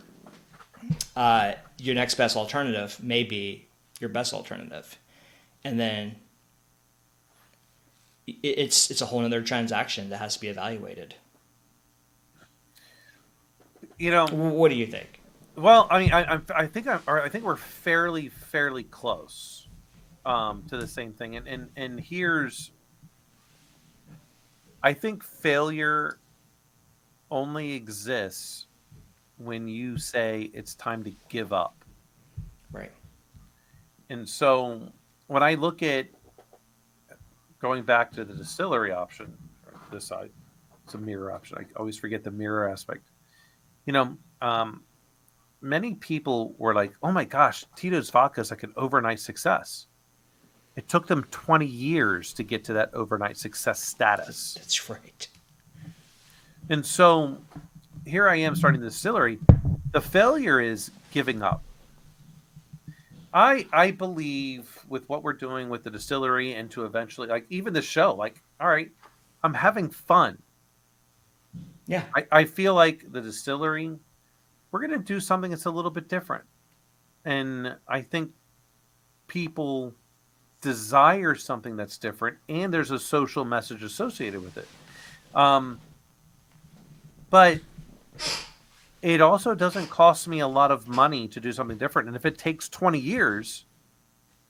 your next best alternative may be your best alternative, and then it's a whole other transaction that has to be evaluated. You know, What do you think? well, I mean, I think we're fairly close to the same thing, and here's, I think failure only exists when you say it's time to give up. Right. And so when I look at going back to the distillery option, this side, it's a mirror option. I always forget the mirror aspect. You know, many people were like, "Oh my gosh, Tito's vodka is like an overnight success." It took them 20 years to get to that overnight success status. That's right. And so here I am starting the distillery. The failure is giving up. I believe with what we're doing with the distillery and to eventually, like, even the show, like, all right, I'm having fun. Yeah. I feel like the distillery, we're going to do something that's a little bit different. And I think people desire something that's different, and there's a social message associated with it. Um, but it also doesn't cost me a lot of money to do something different. And if it takes 20 years,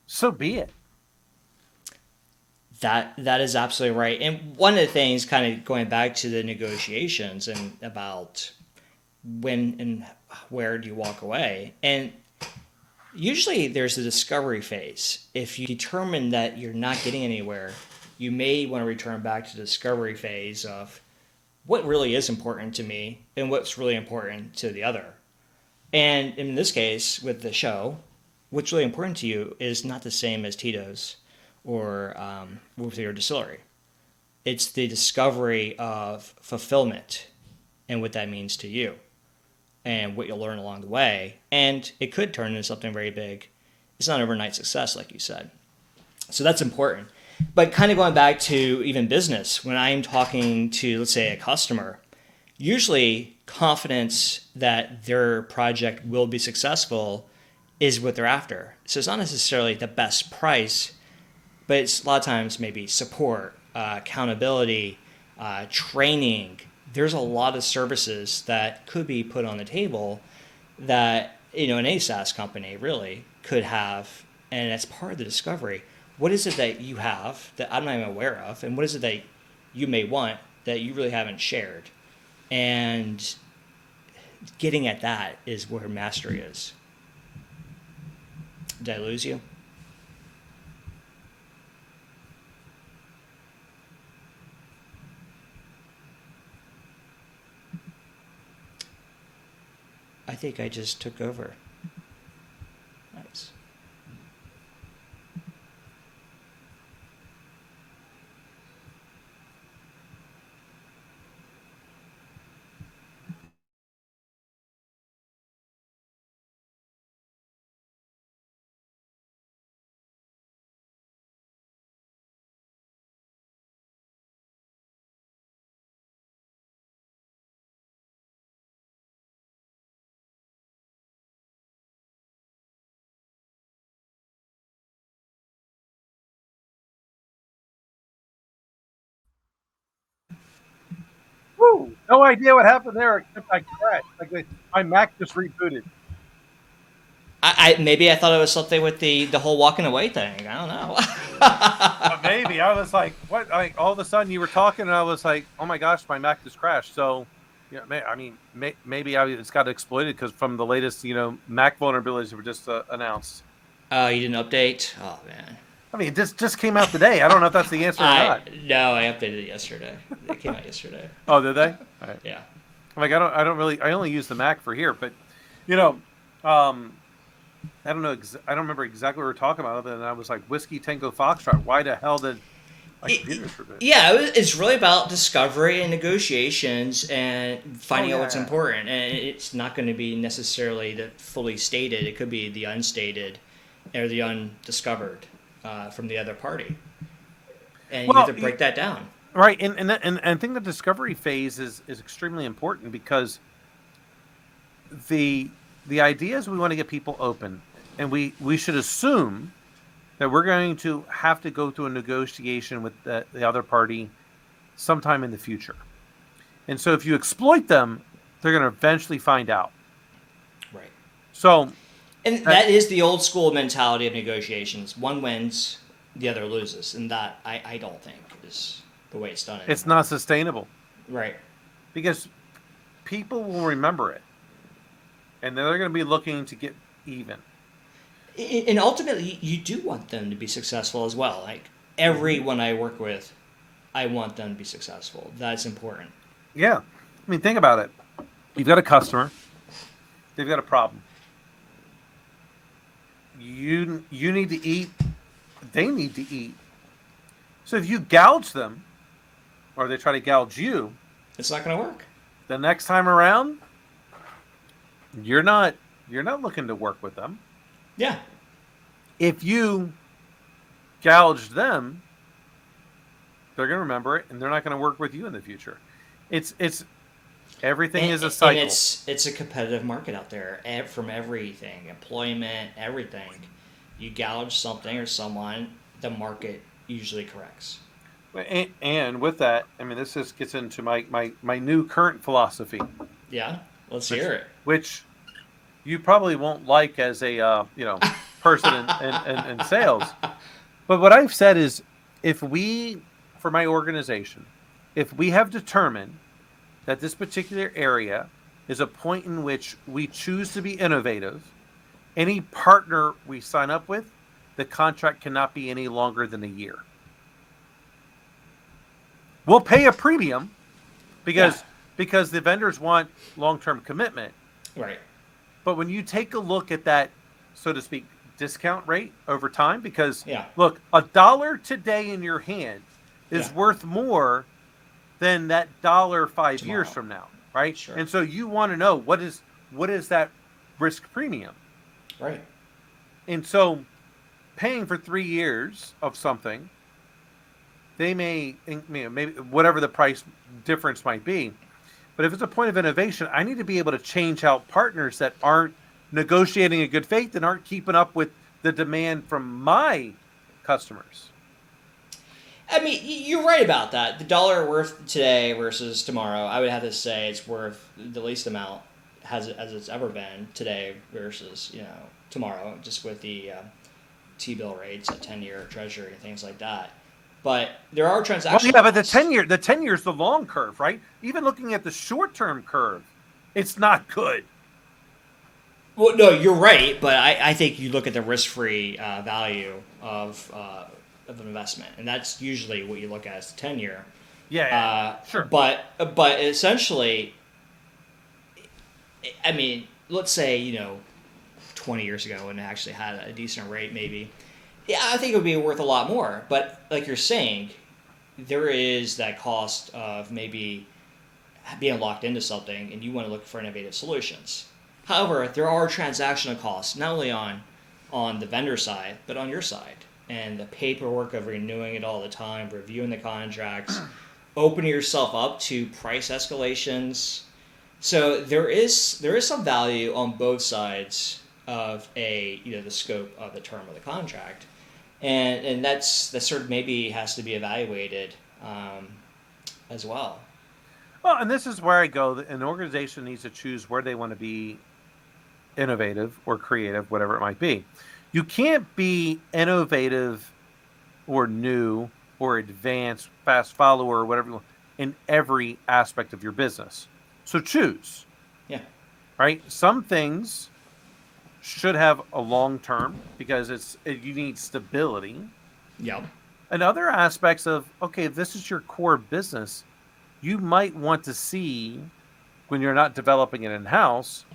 so be it. That is absolutely right. And one of the things, kind of going back to the negotiations and about when and where do you walk away, and usually there's a discovery phase. If you determine that you're not getting anywhere, you may want to return back to the discovery phase of what really is important to me and what's really important to the other. And in this case, with the show, what's really important to you is not the same as Tito's or with your distillery. It's the discovery of fulfillment and what that means to you and what you'll learn along the way. And it could turn into something very big. It's not overnight success, like you said. So that's important. But kind of going back to even business, when I'm talking to, let's say, a customer, usually confidence that their project will be successful is what they're after. So it's not necessarily the best price, but it's a lot of times maybe support, accountability, training. There's a lot of services that could be put on the table that an ASAS company really could have, and that's part of the discovery. What is it that you have that I'm not even aware of, and what is it that you may want that you really haven't shared? And getting at that is where mastery is. Did I lose you? I think I just took over. Nice. No idea what happened there, except I crashed. My Mac just rebooted. Maybe I thought it was something with the whole walking away thing. I don't know. Maybe I was like, "What?" Like all of a sudden, you were talking, and I was like, "Oh my gosh, my Mac just crashed." So, yeah, maybe it's got exploited because from the latest, Mac vulnerabilities were just announced. Oh, you didn't update? Oh man. I mean, this just came out today. I don't know if that's the answer or not. No, I updated it yesterday. It came out yesterday. Oh, did they? All right. Yeah. Like I don't really. I only use the Mac for here, but you know, um, I don't know. I don't remember exactly what we were talking about. Other than I was like Whiskey Tango Foxtrot. Why the hell did my computer forbid? Yeah, it's really about discovery and negotiations and finding out what's important. And it's not going to be necessarily the fully stated. It could be the unstated or the undiscovered from the other party. And you have to break that down. Right, and I think the discovery phase is extremely important because the idea is we want to get people open, and we should assume that we're going to have to go through a negotiation with the other party sometime in the future. And so if you exploit them, they're going to eventually find out. Right. So, and that is the old school mentality of negotiations. One wins, the other loses, and that I don't think is the way it's done anymore. It's not sustainable. Right. Because people will remember it. And they're going to be looking to get even. And ultimately, you do want them to be successful as well. Like, everyone I work with, I want them to be successful. That's important. Yeah. I mean, think about it. You've got a customer. They've got a problem. You need to eat. They need to eat. So if you gouge them, or they try to gouge you, it's not going to work. The next time around, you're not looking to work with them. Yeah. If you gouge them, they're going to remember it, and they're not going to work with you in the future. It's everything is a cycle. And it's a competitive market out there from everything, employment, everything. You gouge something or someone, the market usually corrects. And with that, I mean, this just gets into my new current philosophy. Yeah, let's hear it. Which you probably won't like as a person in sales. But what I've said is, for my organization, if we have determined that this particular area is a point in which we choose to be innovative, any partner we sign up with, the contract cannot be any longer than a year. We'll pay a premium because the vendors want long-term commitment. Right. But when you take a look at that, so to speak, discount rate over time, because look, $1 today in your hand is worth more than that dollar 5 years from now, right? Sure. And so you want to know what is that risk premium, right? And so paying for 3 years of something, they may maybe whatever the price difference might be. But if it's a point of innovation, I need to be able to change out partners that aren't negotiating in good faith and aren't keeping up with the demand from my customers. I mean, you're right about that. The dollar worth today versus tomorrow, I would have to say it's worth the least amount as it's ever been today versus tomorrow, just with the T-bill rates at 10-year Treasury and things like that. But there are transactions. Well, yeah, but the 10-year is the long curve, right? Even looking at the short-term curve, it's not good. Well, no, you're right, but I think you look at the risk-free value of an investment, and that's usually what you look at as the 10-year. Yeah, sure. But essentially, I mean, let's say 20 years ago when it actually had a decent rate, maybe. Yeah, I think it would be worth a lot more. But like you're saying, there is that cost of maybe being locked into something, and you want to look for innovative solutions. However, there are transactional costs, not only on the vendor side, but on your side. And the paperwork of renewing it all the time, reviewing the contracts, opening yourself up to price escalations. So there is some value on both sides of the scope of the term of the contract. And that sort of maybe has to be evaluated as well. Well, and this is where I go. An organization needs to choose where they want to be innovative or creative, whatever it might be. You can't be innovative or new or advanced, fast follower, or whatever you want in every aspect of your business. So choose, Yeah. right? Some things should have a long term because you need stability. Yep. And other aspects of, okay, if this is your core business, you might want to see when you're not developing it in house,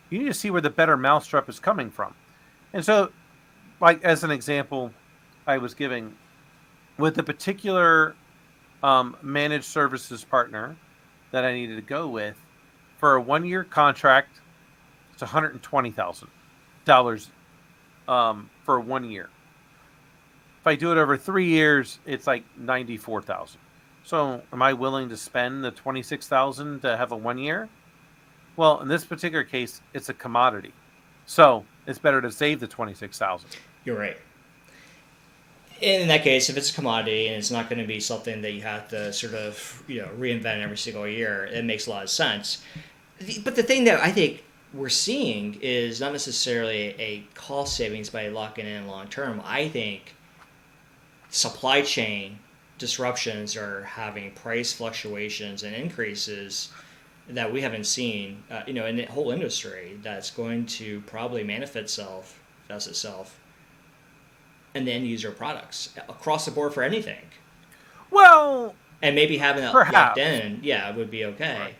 you need to see where the better mousetrap is coming from. And so, like as an example, I was giving with the particular managed services partner that I needed to go with for a 1 year contract, it's $120,000 for 1 year. If I do it over 3 years, it's like 94,000. So, am I willing to spend the 26,000 to have a 1 year? Well, in this particular case, it's a commodity, so it's better to save the 26,000. You're right. In that case, if it's a commodity and it's not going to be something that you have to sort of reinvent every single year, it makes a lot of sense. But the thing that I think we're seeing is not necessarily a cost savings by locking in long term. I think supply chain disruptions are having price fluctuations and increases that we haven't seen, in the whole industry. That's going to probably manifest itself in the end user products across the board for anything. Well, And maybe having that locked perhaps. in, yeah, would be okay.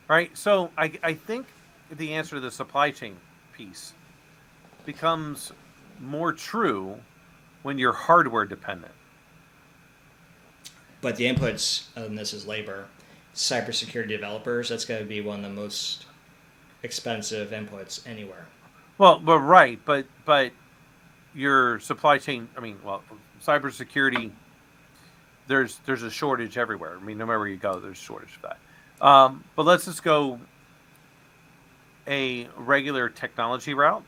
Right. So I think the answer to the supply chain piece becomes more true when you're hardware dependent. But the inputs, and this is labor, cybersecurity developers, that's going to be one of the most expensive inputs anywhere. Well, right, but your supply chain. I mean, well, cybersecurity. There's a shortage everywhere. I mean, no matter where you go, there's a shortage of that. But let's just go a regular technology route.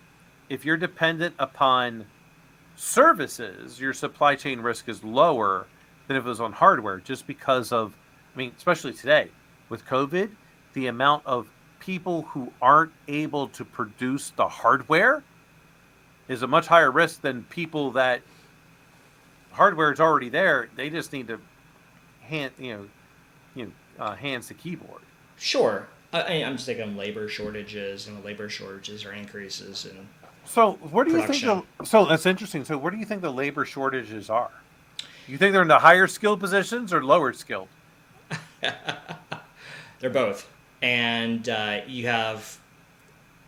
If you're dependent upon services, your supply chain risk is lower than if it was on hardware, just because of, I mean, especially today with COVID, the amount of people who aren't able to produce the hardware is a much higher risk than people that hardware is already there. They just need to hands the keyboard. Sure. I'm just thinking labor shortages, and the labor shortages are increases in So where do you think production. so that's interesting. So where do you think the labor shortages are? You think they're in the higher skilled positions or lower skilled? They're both. And you have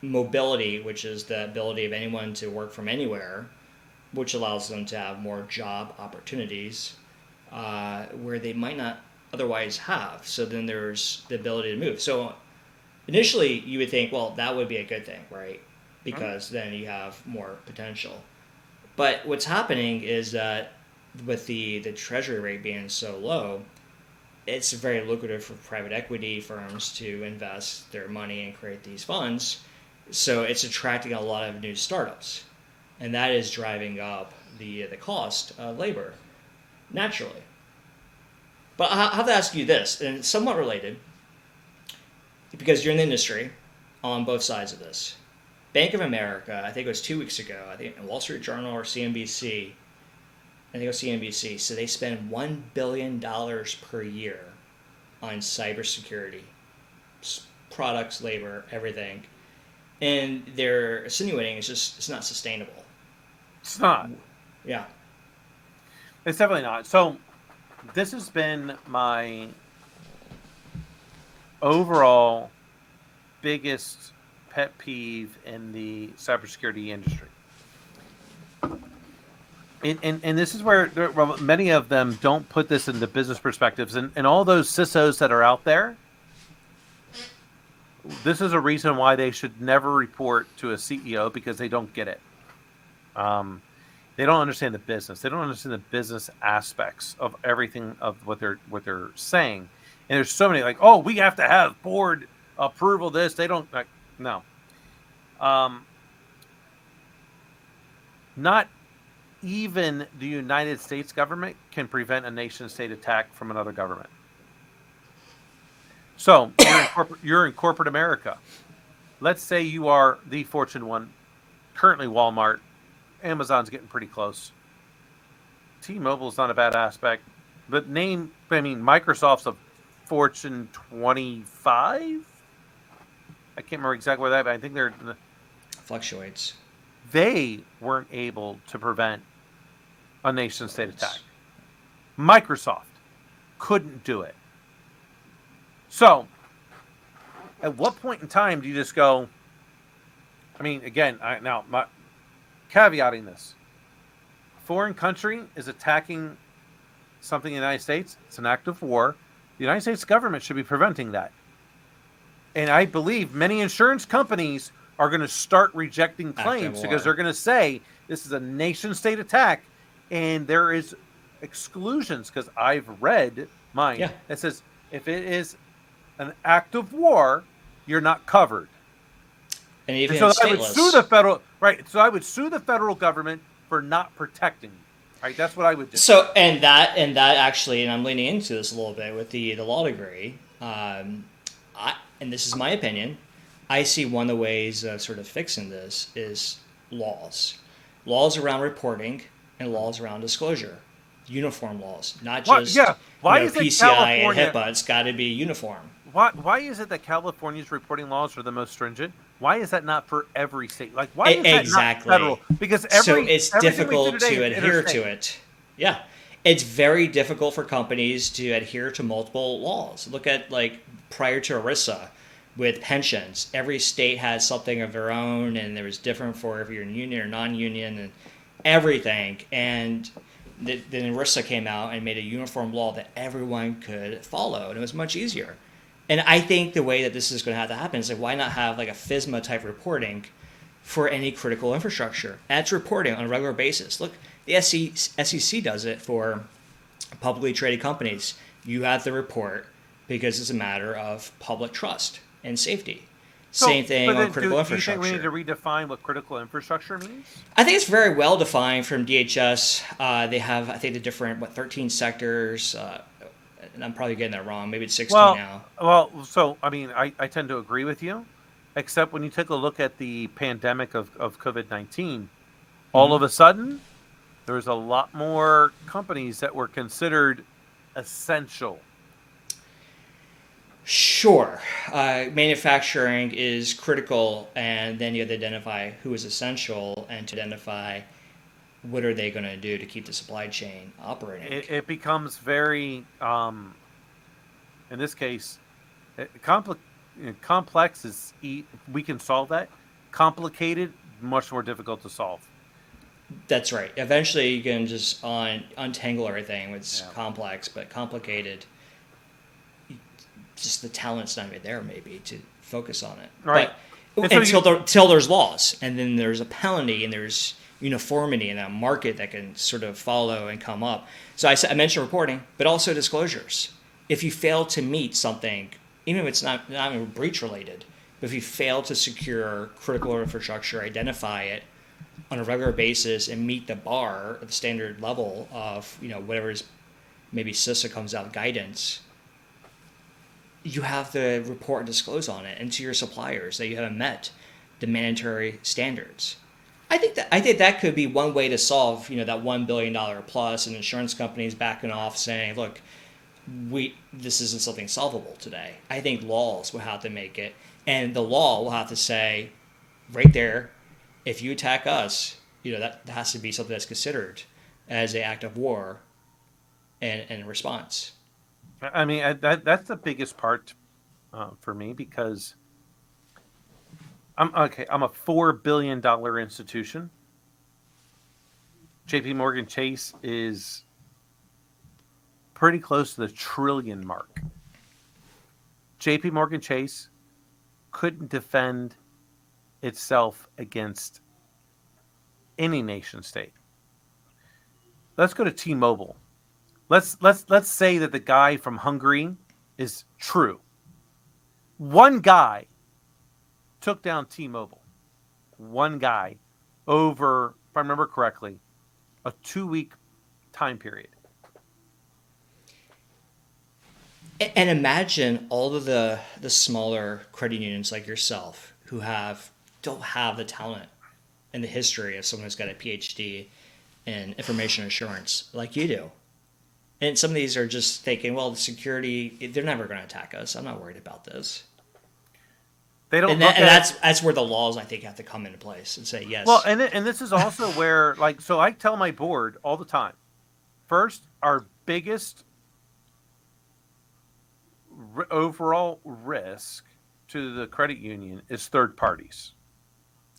mobility, which is the ability of anyone to work from anywhere, which allows them to have more job opportunities where they might not otherwise have. So then there's the ability to move. So initially, you would think, well, that would be a good thing, right? Because then you have more potential. But what's happening is that with the treasury rate being so low, it's very lucrative for private equity firms to invest their money and create these funds. So it's attracting a lot of new startups, and that is driving up the cost of labor naturally. But I have to ask you this, and it's somewhat related, because you're in the industry on both sides of this. Bank of America, I think it was 2 weeks ago, I think in Wall Street Journal or CNBC, I think it was CNBC, so they spend $1 billion per year on cybersecurity, products, labor, everything. And they're insinuating it's not sustainable. It's not. Yeah. It's definitely not. So this has been my overall biggest pet peeve in the cybersecurity industry. And this is where many of them don't put this into business perspectives. And all those CISOs that are out there, this is a reason why they should never report to a CEO, because they don't get it. They don't understand the business. They don't understand the business aspects of everything of what they're saying. And there's so many like, oh, we have to have board approval. This they don't like. No. Not even the United States government can prevent a nation state attack from another government. So you're in corporate America. Let's say you are the Fortune one, currently Walmart. Amazon's getting pretty close. T-Mobile's not a bad aspect, but Microsoft's a Fortune 25. I can't remember exactly where that, but I think Fluctuates. they weren't able to prevent a nation state attack. Microsoft couldn't do it. So, at what point in time do you just go? I mean, again, caveating this: a foreign country is attacking something in the United States. It's an act of war. The United States government should be preventing that. And I believe many insurance companies are going to start rejecting claims because they're going to say this is a nation state attack, and there is exclusions because I've read mine that says if it is an act of war, you're not covered. And even so stateless. I would sue the federal So I would sue the federal government for not protecting you. Right, that's what I would do. So and that actually, and I'm leaning into this a little bit with the law degree. And this is my opinion, I see one of the ways of sort of fixing this is laws around reporting and laws around disclosure, uniform laws, not just Why is PCI and HIPAA. It's got to be uniform. Why is it that California's reporting laws are the most stringent? Why is that not for every state? Like, why is that not federal? Because it's difficult to adhere to it. Yeah. It's very difficult for companies to adhere to multiple laws. Look at, prior to ERISA with pensions. Every state has something of their own, and there was different for if you're in union or non-union and everything. And then ERISA came out and made a uniform law that everyone could follow, and it was much easier. And I think the way that this is going to have to happen is why not have a FSMA type reporting for any critical infrastructure? That's reporting on a regular basis. Look, the SEC does it for publicly traded companies. You have to report because it's a matter of public trust and safety. Same thing on critical infrastructure. Do you think we need to redefine what critical infrastructure means? I think it's very well defined from DHS. They have, I think, the different 13 sectors. And I'm probably getting that wrong. Maybe it's 16 now. Well, so, I tend to agree with you, except when you take a look at the pandemic of COVID-19, all of a sudden, there's a lot more companies that were considered essential. Sure. Manufacturing is critical, and then you have to identify who is essential and to identify what are they going to do to keep the supply chain operating? It becomes very, in this case, complex is, we can solve that. Complicated, much more difficult to solve. That's right. Eventually you can just untangle everything. It's complex, but complicated, just the talent's not even there maybe to focus on it. Right. But until there's laws, and then there's a penalty, and there's uniformity in that market that can sort of follow and come up. So I mentioned reporting, but also disclosures. If you fail to meet something, even if it's not even breach related, but if you fail to secure critical infrastructure, identify it on a regular basis and meet the bar, the standard level of whatever is maybe CISA comes out guidance, you have to report and disclose on it and to your suppliers that you haven't met the mandatory standards. I think that could be one way to solve, that $1 billion plus, and insurance companies backing off saying, look, this isn't something solvable today. I think laws will have to make it, and the law will have to say right there, if you attack us, that has to be something that's considered as an act of war and response. That's the biggest part for me, because I'm a $4 billion institution. JP Morgan Chase is pretty close to the trillion mark. JP Morgan Chase couldn't defend itself against any nation state. Let's go to T-Mobile. Let's say that the guy from Hungary is true. One guy took down T-Mobile. One guy over, if I remember correctly, a 2-week time period. And imagine all of the smaller credit unions like yourself who don't have the talent and the history of someone who's got a PhD in information assurance like you do. And some of these are just thinking, well, the security, they're never going to attack us. I'm not worried about this. They don't. That's where the laws, I think, have to come into place and say yes. Well, and this is also where, like, so I tell my board all the time. First, our biggest overall risk to the credit union is third parties.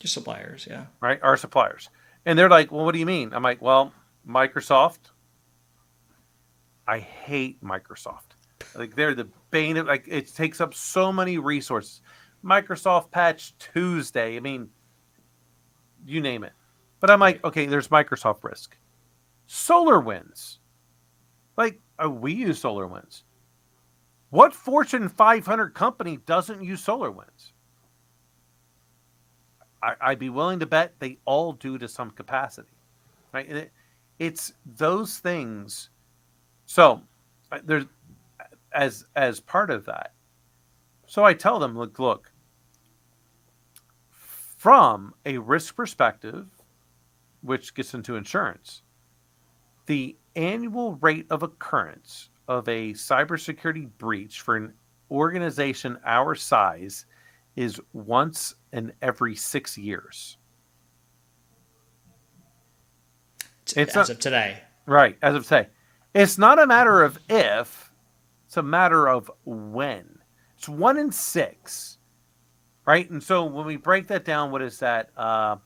Your suppliers, yeah. Right? Our suppliers. And they're like, well, what do you mean? I'm like, well, Microsoft. I hate Microsoft. Like, they're the bane of, like, it takes up so many resources. Microsoft Patch Tuesday. I mean, you name it. But I'm like, okay, there's Microsoft risk. SolarWinds. Like, we use SolarWinds. What Fortune 500 company doesn't use SolarWinds? I'd be willing to bet they all do to some capacity. Right? And it's those things. So there's as part of that. So I tell them, look, from a risk perspective, which gets into insurance, the annual rate of occurrence of a cybersecurity breach for an organization our size is once in every 6 years. As of today. Right, as of today. It's not a matter of if, it's a matter of when. It's 1 in 6. Right? And so when we break that down, what is that? So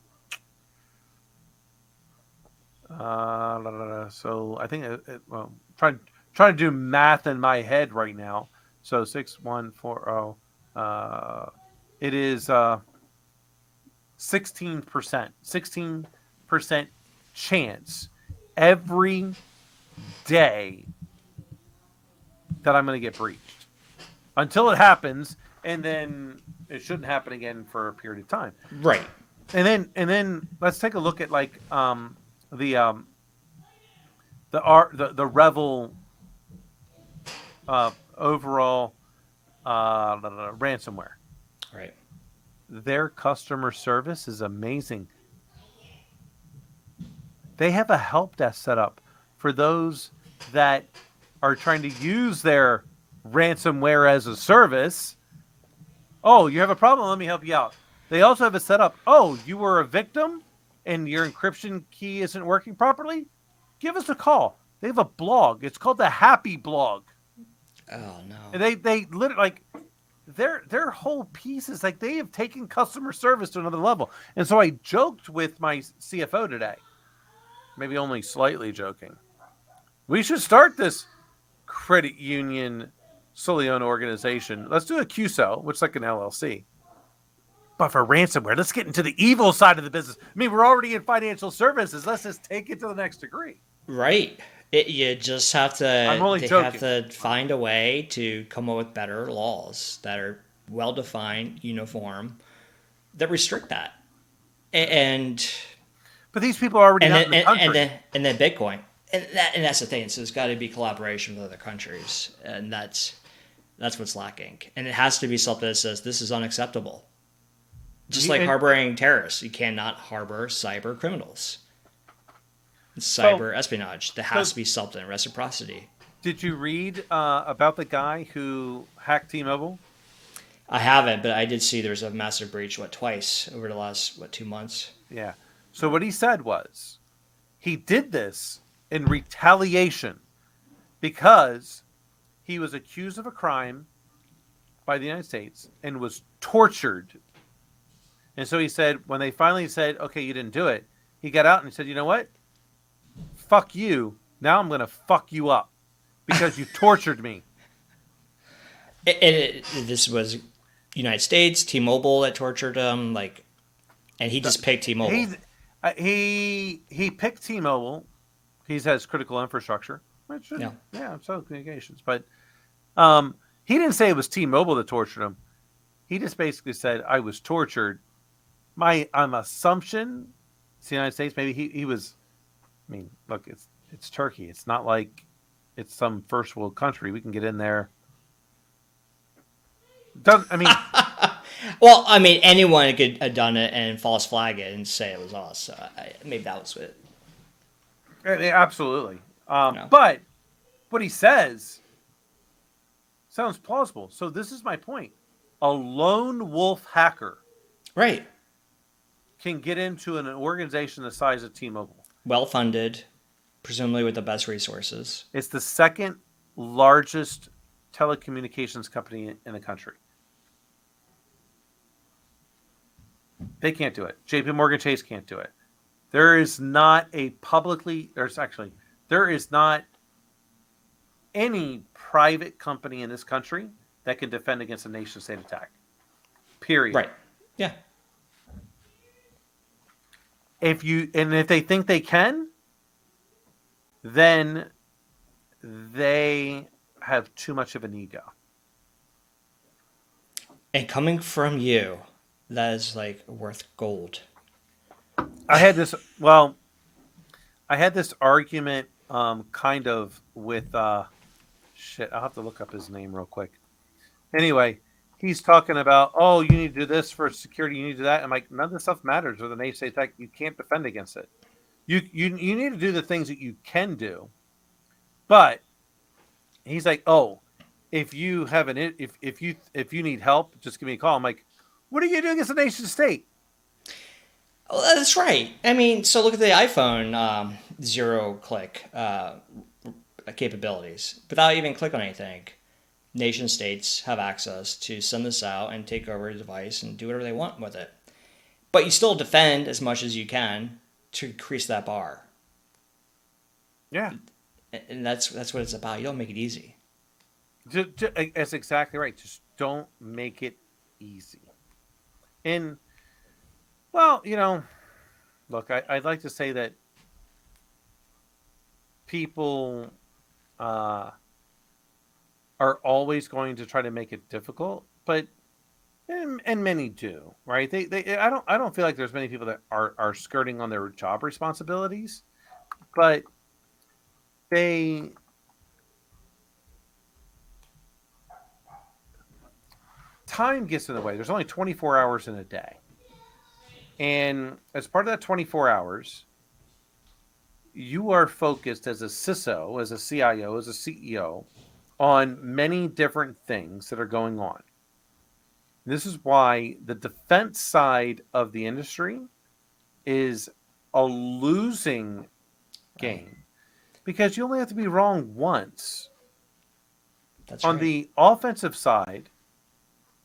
I think, trying to do math in my head right now. So 6140. It is 16%. 16% chance every day that I'm going to get breached until it happens, and then it shouldn't happen again for a period of time. Right. And then let's take a look at like the Revel overall ransomware. Right. Their customer service is amazing. They have a help desk set up for those that are trying to use their ransomware as a service. Oh, you have a problem? Let me help you out. They also have it set up. Oh, you were a victim and your encryption key isn't working properly? Give us a call. They have a blog. It's called the Happy Blog. Oh, no. And they literally, like, their whole piece is like they have taken customer service to another level. And so I joked with my CFO today, maybe only slightly joking. We should start this credit union solely owned organization. Let's do a QSO, which is like an LLC. But for ransomware, let's get into the evil side of the business. I mean, we're already in financial services. Let's just take it to the next degree. Right. You just have to. I'm only joking. Have to find a way to come up with better laws that are well defined, uniform, that restrict that. But these people are already not in the country. And then Bitcoin, and that's the thing. So there's got to be collaboration with other countries, and that's what's lacking. And it has to be something that says this is unacceptable. Just like harboring terrorists, you cannot harbor cyber criminals. Cyber espionage. There has to be something. Reciprocity. Did you read about the guy who hacked T-Mobile? I haven't, but I did see there was a massive breach, twice over the last, 2 months? Yeah. So what he said was he did this in retaliation because he was accused of a crime by the United States and was tortured. And so he said, when they finally said, okay, you didn't do it, he got out and he said, you know what? Fuck you. Now I'm going to fuck you up because you tortured me. This was United States, T-Mobile that tortured him, and he just picked T-Mobile. He picked T-Mobile. He has critical infrastructure, which so communications. But he didn't say it was T-Mobile that tortured him. He just basically said, I was tortured. My assumption, it's the United States, maybe he was. I mean, look, it's Turkey. It's not like it's some first world country. We can get in there Doesn't, I mean, Well, I mean, anyone could have done it and false flag it and say it was us. So maybe that was it. absolutely. No. But what he says sounds plausible. So this is my point. A lone wolf hacker Right. can get into an organization the size of T-Mobile. Well funded, presumably with the best resources. It's the second largest telecommunications company in the country. They can't do it. JP Morgan Chase can't do it. There is not any private company in this country that can defend against a nation state attack. Period. Right. Yeah. If they think they can, then they have too much of an ego. And coming from you, that is like worth gold. I had this argument kind of with shit. I'll have to look up his name real quick. Anyway, he's talking about, oh, you need to do this for security, you need to do that. I'm like, none of this stuff matters with an nation state attack. You can't defend against it. You need to do the things that you can do. But he's like, oh, if you have if you need help, just give me a call. I'm like, what are you doing against a nation state? Oh, that's right. I mean, so look at the iPhone zero-click capabilities. Without even click on anything, nation states have access to send this out and take over a device and do whatever they want with it. But you still defend as much as you can to increase that bar. Yeah. And that's what it's about. You don't make it easy. That's exactly right. Just don't make it easy. And, well, look, I'd like to say that people are always going to try to make it difficult, but and many do, right? I don't feel like there's many people that are skirting on their job responsibilities, but time gets in the way. There's only 24 hours in a day. And as part of that 24 hours, you are focused as a CISO, as a CIO, as a CEO on many different things that are going on. This is why the defense side of the industry is a losing game, because you only have to be wrong once. That's on right. the offensive side,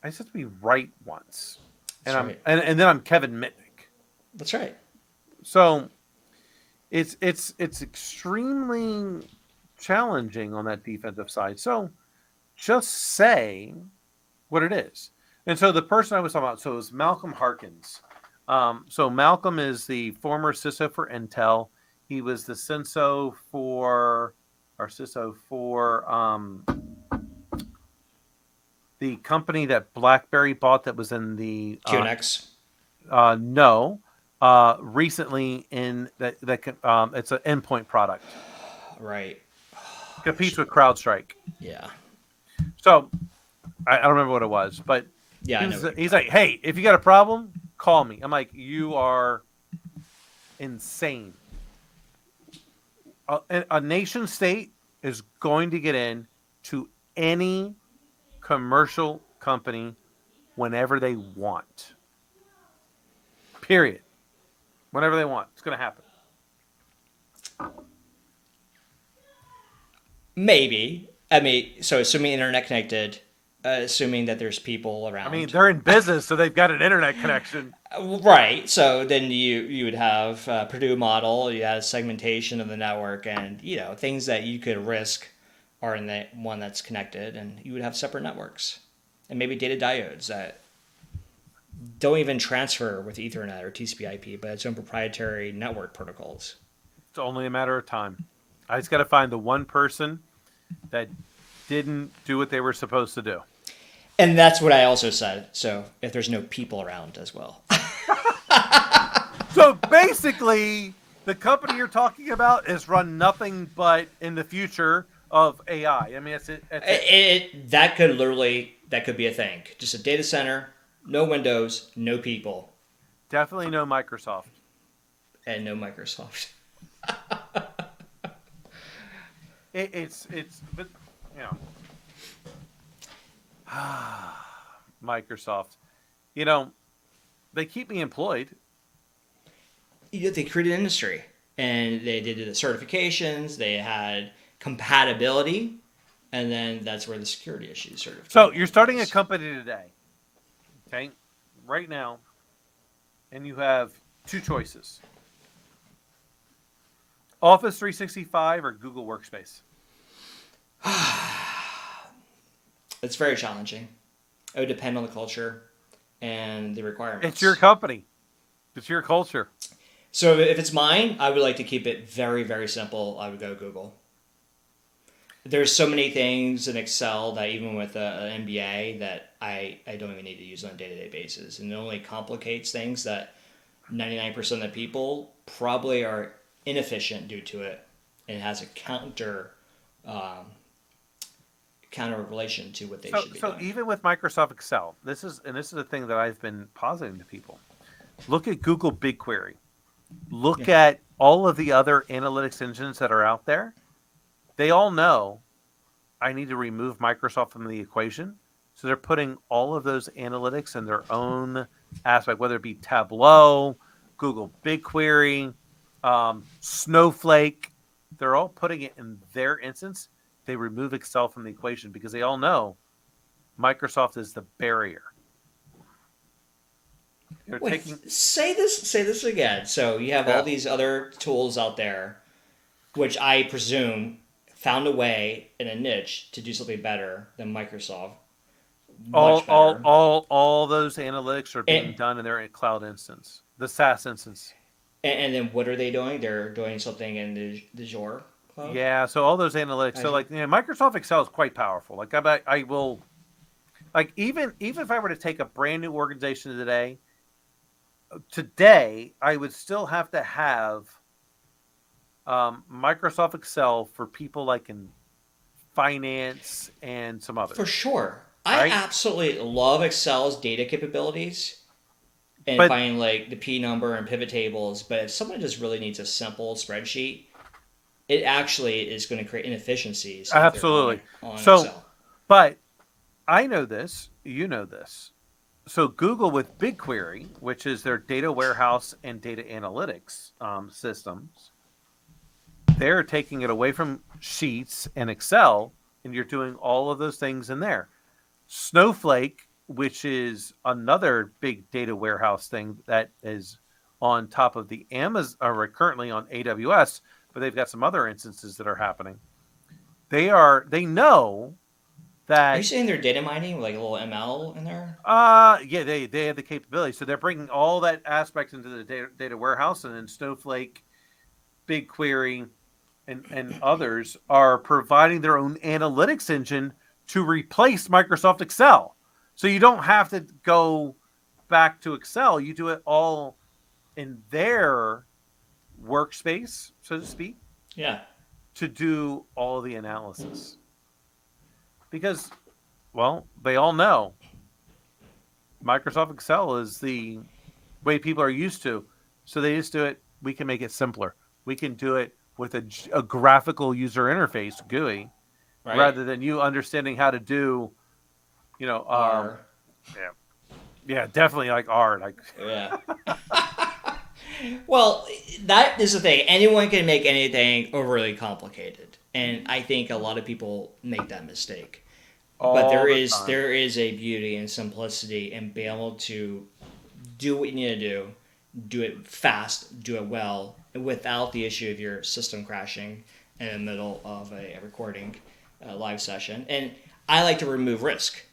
I just have to be right once, and and then I'm Kevin Mitnick. That's right. So it's extremely challenging on that defensive side. So just say what it is. And so the person I was talking about, so it was Malcolm Harkins. So Malcolm is the former CISO for Intel. He was the CISO for the company that BlackBerry bought that was in the QNX. No. Recently in that it's an endpoint product. Right. Competes with CrowdStrike. Yeah. So I don't remember what it was, but Yeah, he's like, hey, if you got a problem, call me. I'm like, you are insane. A nation state is going to get in to any commercial company whenever they want. Period. Whenever they want. It's going to happen. Maybe. I mean, so assuming internet connected, assuming that there's people around. I mean, they're in business, so they've got an internet connection. Right. So then you would have Purdue model, you have segmentation of the network, and things that you could risk are in the one that's connected, and you would have separate networks, and maybe data diodes that don't even transfer with Ethernet or TCP/IP, but its own proprietary network protocols. It's only a matter of time. I just got to find the one person that didn't do what they were supposed to do. And that's what I also said. So if there's no people around as well. So basically, the company you're talking about is run nothing but in the future of AI. I mean, that's it. That could literally that could be a thing. Just a data center, no Windows, no people, Definitely no Microsoft. and no Microsoft. It's but you know, Microsoft. You know, they keep me employed. They created an industry, and they did the certifications. They had compatibility, and then that's where the security issues sort of. So you're starting a company today, okay? Right now, and you have two choices: Office 365 or Google Workspace. It's very challenging. It would depend on the culture and the requirements. It's your company. It's your culture. So if it's mine, I would like to keep it very, very simple. I would go Google. There's so many things in Excel that even with an MBA that I don't even need to use on a day-to-day basis. And it only complicates things that 99% of the people probably are inefficient due to it. And it has a counter relation to what they should be doing. So even with Microsoft Excel, this is the thing that I've been positing to people. Look at Google BigQuery. Look at all of the other analytics engines that are out there. They all know I need to remove Microsoft from the equation. So they're putting all of those analytics in their own aspect, whether it be Tableau, Google BigQuery, Snowflake. They're all putting it in their instance. They remove Excel from the equation because they all know Microsoft is the barrier. Say this again. So you have all these other tools out there, which I presume found a way in a niche to do something better than Microsoft. All those analytics are being done in their cloud instance, the SaaS instance. And then what are they doing? They're doing something in the Azure cloud? Yeah, so all those analytics. So like, Microsoft Excel is quite powerful. Like I will, like even if I were to take a brand new organization today, I would still have to have Microsoft Excel for people like in finance and some others. For sure. Right? I absolutely love Excel's data capabilities and finding like the P number and pivot tables. But if someone just really needs a simple spreadsheet, it actually is going to create inefficiencies. Absolutely. On Excel. But I know this, you know this. So Google with BigQuery, which is their data warehouse and data analytics systems, they're taking it away from Sheets and Excel, and you're doing all of those things in there. Snowflake, which is another big data warehouse thing that is on top of the Amazon, or currently on AWS, but they've got some other instances that are happening. They know that. Are you saying they're data mining with like a little ML in there? Yeah, they have the capability. So they're bringing all that aspects into the data warehouse, and then Snowflake, BigQuery, and others are providing their own analytics engine to replace Microsoft Excel. So you don't have to go back to Excel. You do it all in their workspace, so to speak. Yeah. To do all of the analysis. Because, well, they all know Microsoft Excel is the way people are used to. So they just do it. We can make it simpler. We can do it with a graphical user interface, GUI, right, rather than you understanding how to do, R. Yeah, definitely like R. Like, yeah. Well, that is the thing. Anyone can make anything overly complicated, and I think a lot of people make that mistake. But there is a beauty and simplicity in being able to do what you need to do it fast, do it well, without the issue of your system crashing in the middle of a recording live session. And I like to remove risk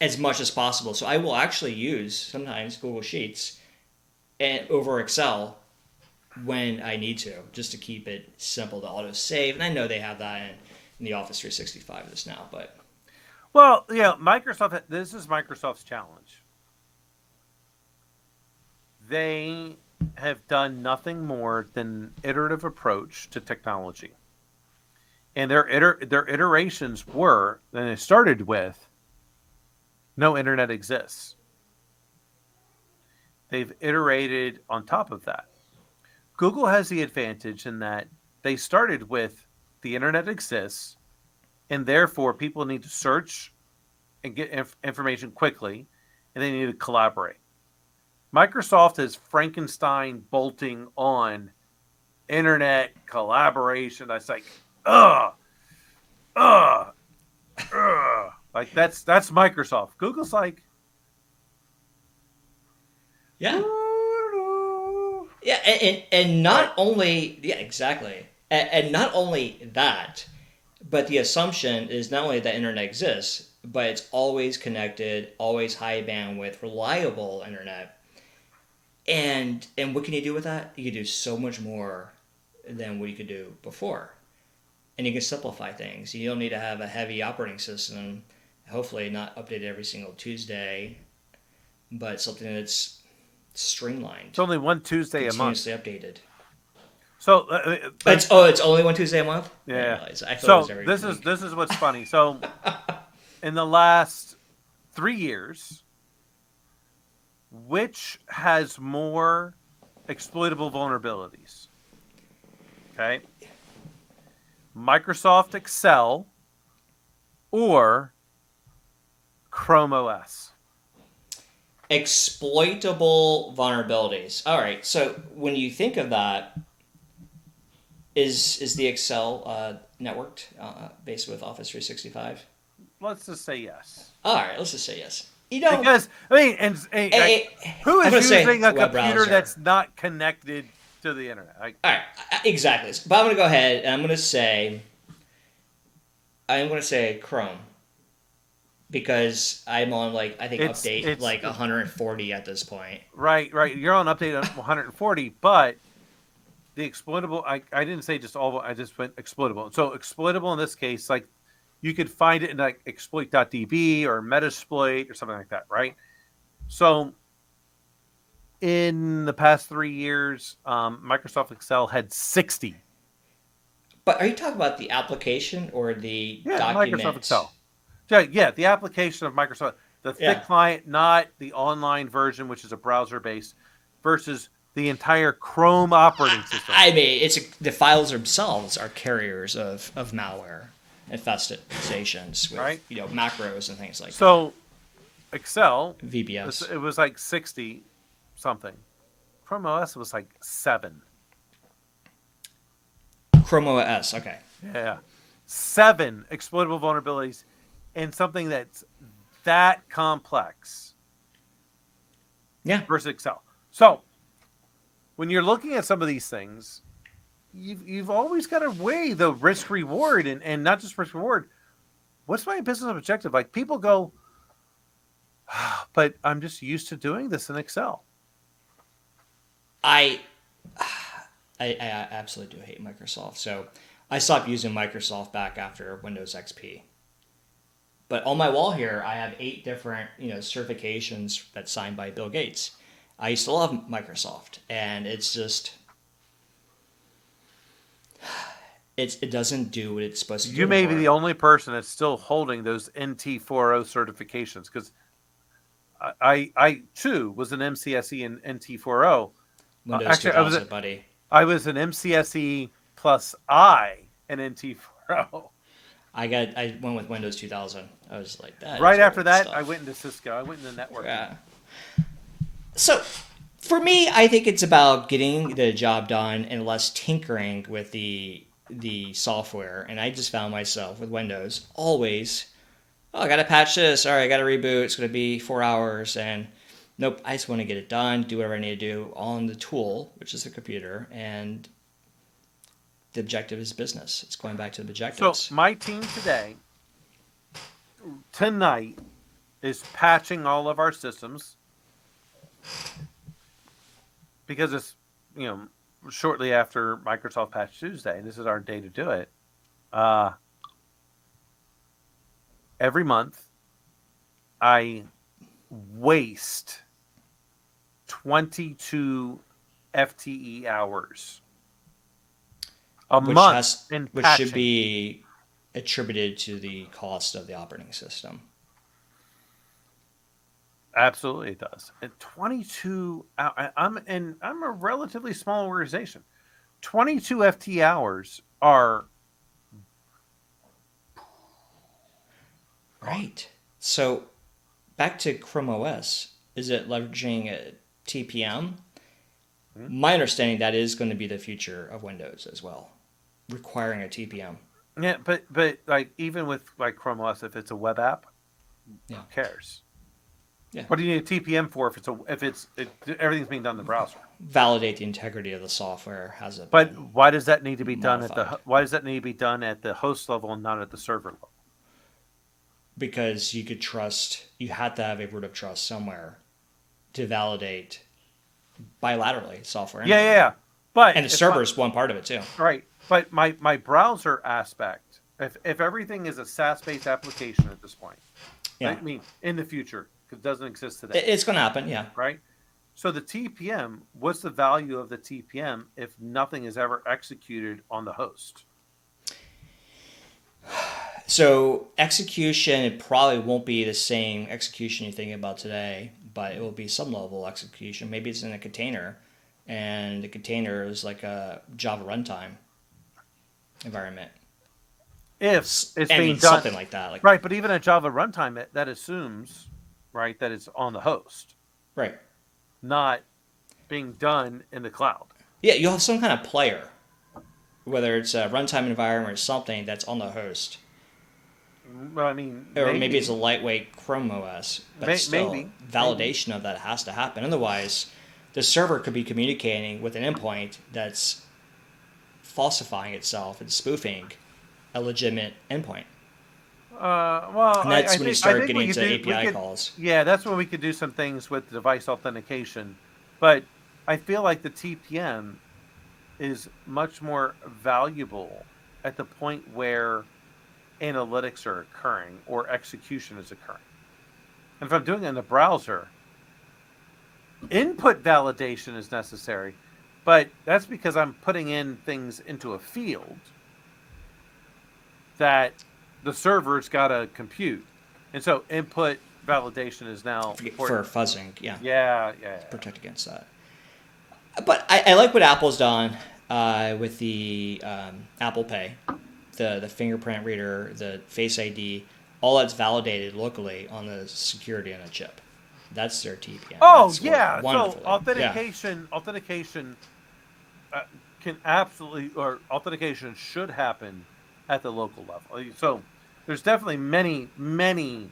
as much as possible. So I will actually use sometimes Google Sheets and over Excel when I need to, just to keep it simple to auto save. And I know they have that in the Office 365 this now, but. Well, this is Microsoft's challenge. They have done nothing more than iterative approach to technology. And their iterations were, and it started with, no internet exists. They've iterated on top of that. Google has the advantage in that they started with the internet exists, and therefore people need to search and get information quickly, and they need to collaborate. Microsoft is Frankenstein bolting on internet collaboration. That's like, ugh, ugh, ugh. Like that's Microsoft. Google's like, Yeah. Yeah, and not only, yeah, exactly. And not only that, but the assumption is not only that internet exists, but it's always connected, always high bandwidth, reliable internet. And what can you do with that? You can do so much more than what you could do before. And you can simplify things. You don't need to have a heavy operating system, hopefully not updated every single Tuesday, but something that's streamlined. it's only one Tuesday a month. Continuously updated. So It's only one Tuesday a month? yeah. I So every this week. is what's funny. So in the last 3 years, which has more exploitable vulnerabilities? Okay. Microsoft Excel or Chrome OS? Exploitable vulnerabilities. All right. So when you think of that, is the Excel networked based with Office 365? Let's just say yes. All right. Let's just say yes. You know, Because I mean, who I'm is gonna say using a web computer browser. that's not connected to the internet? all right. Exactly. But I'm going to go ahead and I'm going to say Chrome. Because I'm on I think update 140 at this point. Right. You're on update on 140, but the exploitable, I didn't say just all, I just went exploitable. So exploitable in this case, like you could find it in like exploit.db or Metasploit or something like that, right? So in the past 3 years, Microsoft Excel had 60. But are you talking about the application or the document? Microsoft Excel. Yeah, the application of Microsoft, the thick client, not the online version, which is a browser based, versus the entire Chrome operating system. I mean, the files themselves are carriers of malware infestations with right? macros and things like that. So Excel, VBS, it was like 60 something. Chrome OS was like 7. Chrome OS, okay. Yeah, 7 exploitable vulnerabilities in something that's that complex. Yeah. Versus Excel. So when you're looking at some of these things, you've always got to weigh the risk reward and not just risk reward. What's my business objective? Like people go, but I'm just used to doing this in Excel. I absolutely do hate Microsoft. So I stopped using Microsoft back after Windows XP. But on my wall here, I have 8 different certifications that's signed by Bill Gates. I used to love Microsoft, and it's just it doesn't do what it's supposed to do. You may be the only person that's still holding those NT40 certifications because I too was an MCSE and NT40. Windows 2000, buddy. I was an MCSE plus I and NT40. I went with Windows 2000. I was like that. Right after that, stuff. I went into Cisco. I went into networking. Yeah. So, for me, I think it's about getting the job done and less tinkering with the software. And I just found myself with Windows always, I got to patch this. All right, I got to reboot. It's going to be 4 hours. And nope, I just want to get it done, do whatever I need to do on the tool, which is the computer. And the objective is business. It's going back to the objectives. So my team tonight, is patching all of our systems because it's shortly after Microsoft Patch Tuesday, and this is our day to do it. Every month, I waste 22 FTE hours. Which should be attributed to the cost of the operating system. Absolutely, it does. And 22. I'm a relatively small organization. 22 FT hours are gone. Right. So back to Chrome OS, is it leveraging a TPM? Hmm? My understanding that is going to be the future of Windows as well, requiring a TPM. Yeah, but like even with like Chrome OS, if it's a web app, who Yeah. cares? Yeah. What do you need a TPM for if everything's being done in the browser? Validate the integrity of the software has it But been why does that need to be done modified. why does that need to be done at the host level and not at the server level? Because you had to have a root of trust somewhere to validate bilaterally software Yeah, yeah, input. yeah. But And the server is one part of it too. right, but my browser aspect, if everything is a SaaS based application at this point, Yeah. I mean in the future because it doesn't exist today, It's going to happen, yeah. right? So the TPM, what's the value of the TPM if nothing is ever executed on the host? So execution, it probably won't be the same execution you're thinking about today, but it will be some level of execution. Maybe it's in a container, and the container is like a Java runtime environment. If it's I being mean, done something like that. Like right, but even a Java runtime that assumes right that it's on the host, right. not being done in the cloud. Yeah, you'll have some kind of player, whether it's a runtime environment or something that's on the host. Well, I mean, Or maybe it's a lightweight Chrome OS, but still, maybe. validation of that has to happen. Otherwise, the server could be communicating with an endpoint that's falsifying itself and spoofing a legitimate endpoint. Well, And that's when you I start think getting we could into do, we API could, calls. yeah, that's when we could do some things with device authentication. But I feel like the TPM is much more valuable at the point where analytics are occurring or execution is occurring. And if I'm doing it in the browser, input validation is necessary, but that's because I'm putting in things into a field that the server's got to compute. And so input validation is now For important. fuzzing, yeah, Yeah, yeah, to yeah. protect against that. But I like what Apple's done with the Apple Pay, the fingerprint reader, the Face ID, all that's validated locally on the security on a chip. That's their TPM. Oh That's worked yeah. So wonderfully. Yeah, authentication uh, can absolutely, or authentication should happen at the local level. So there's definitely many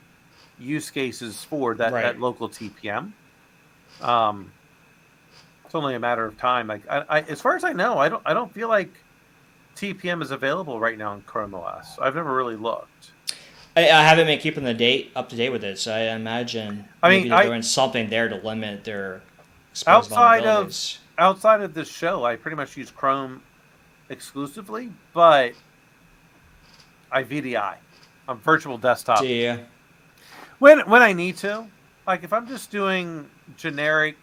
use cases for that right. local TPM. Um, it's only a matter of time. Like as far as I know, I don't feel like TPM is available right now in Chrome OS. I've never really looked. I haven't been keeping the date up to date with it, so I imagine I maybe mean, they're I doing something there to limit their exposed outside of vulnerabilities. outside of this show, I pretty much use Chrome exclusively, but I VDI on virtual Do desktop you? when I need to. Like if I'm just doing generic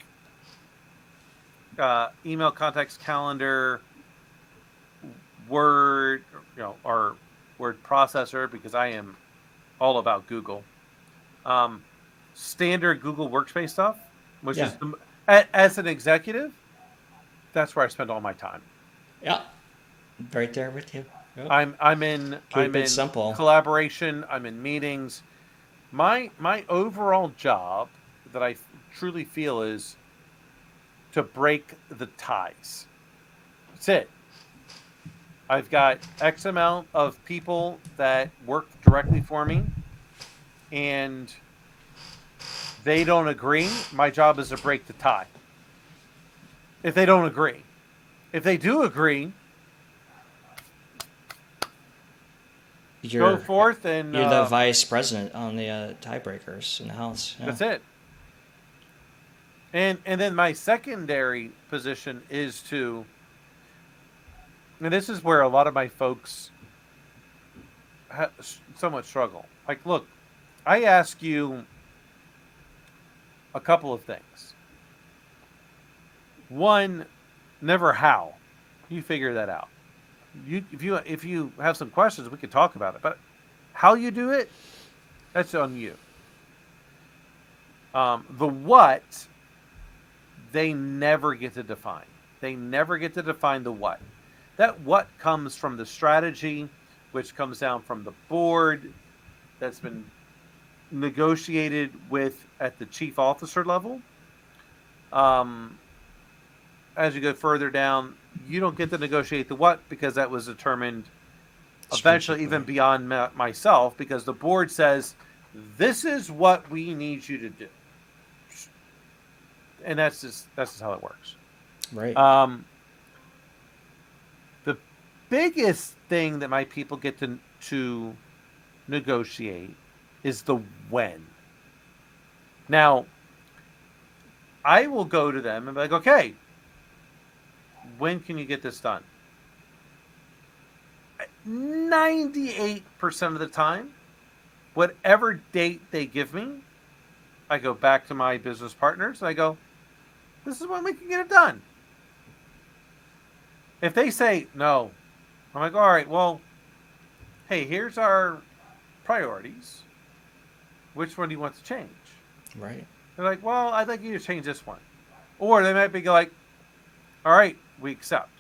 email contacts calendar, Word, or word processor because I am all about Google. Um, Standard Google Workspace stuff, which Yeah. is as an executive, that's where I spend all my time. Yeah. Right there with you. Yep. I'm Keep it in simple. collaboration. I'm in meetings. My overall job that I truly feel is to break the ties. That's it. I've got X amount of people that work directly for me, and they don't agree. My job is to break the tie. If they don't agree, if they do agree, go You're forth and you're the vice president on the tiebreakers in the house. Yeah. that's it. And then my secondary position is to, and this is where a lot of my folks somewhat struggle. Like, look, I ask you a couple of things. One, never how. You figure that out. If you have some questions, we could talk about it. But how you do it, that's on you. The what, they never get to define. They never get to define the what. That what comes from the strategy, which comes down from the board that's been negotiated with at the chief officer level. As you go further down, you don't get to negotiate the what because that was determined eventually even beyond myself, because the board says, this is what we need you to do. And that's just how it works. Right. The biggest thing that my people get to negotiate is the when. Now, I will go to them and be like, okay, when can you get this done? 98% of the time, whatever date they give me, I go back to my business partners and I go, this is when we can get it done. If they say no, I'm like, all right, well, hey, here's our priorities. Which one do you want to change? Right. They're like, well, I'd like you to change this one. Or they might be like, all right, we accept.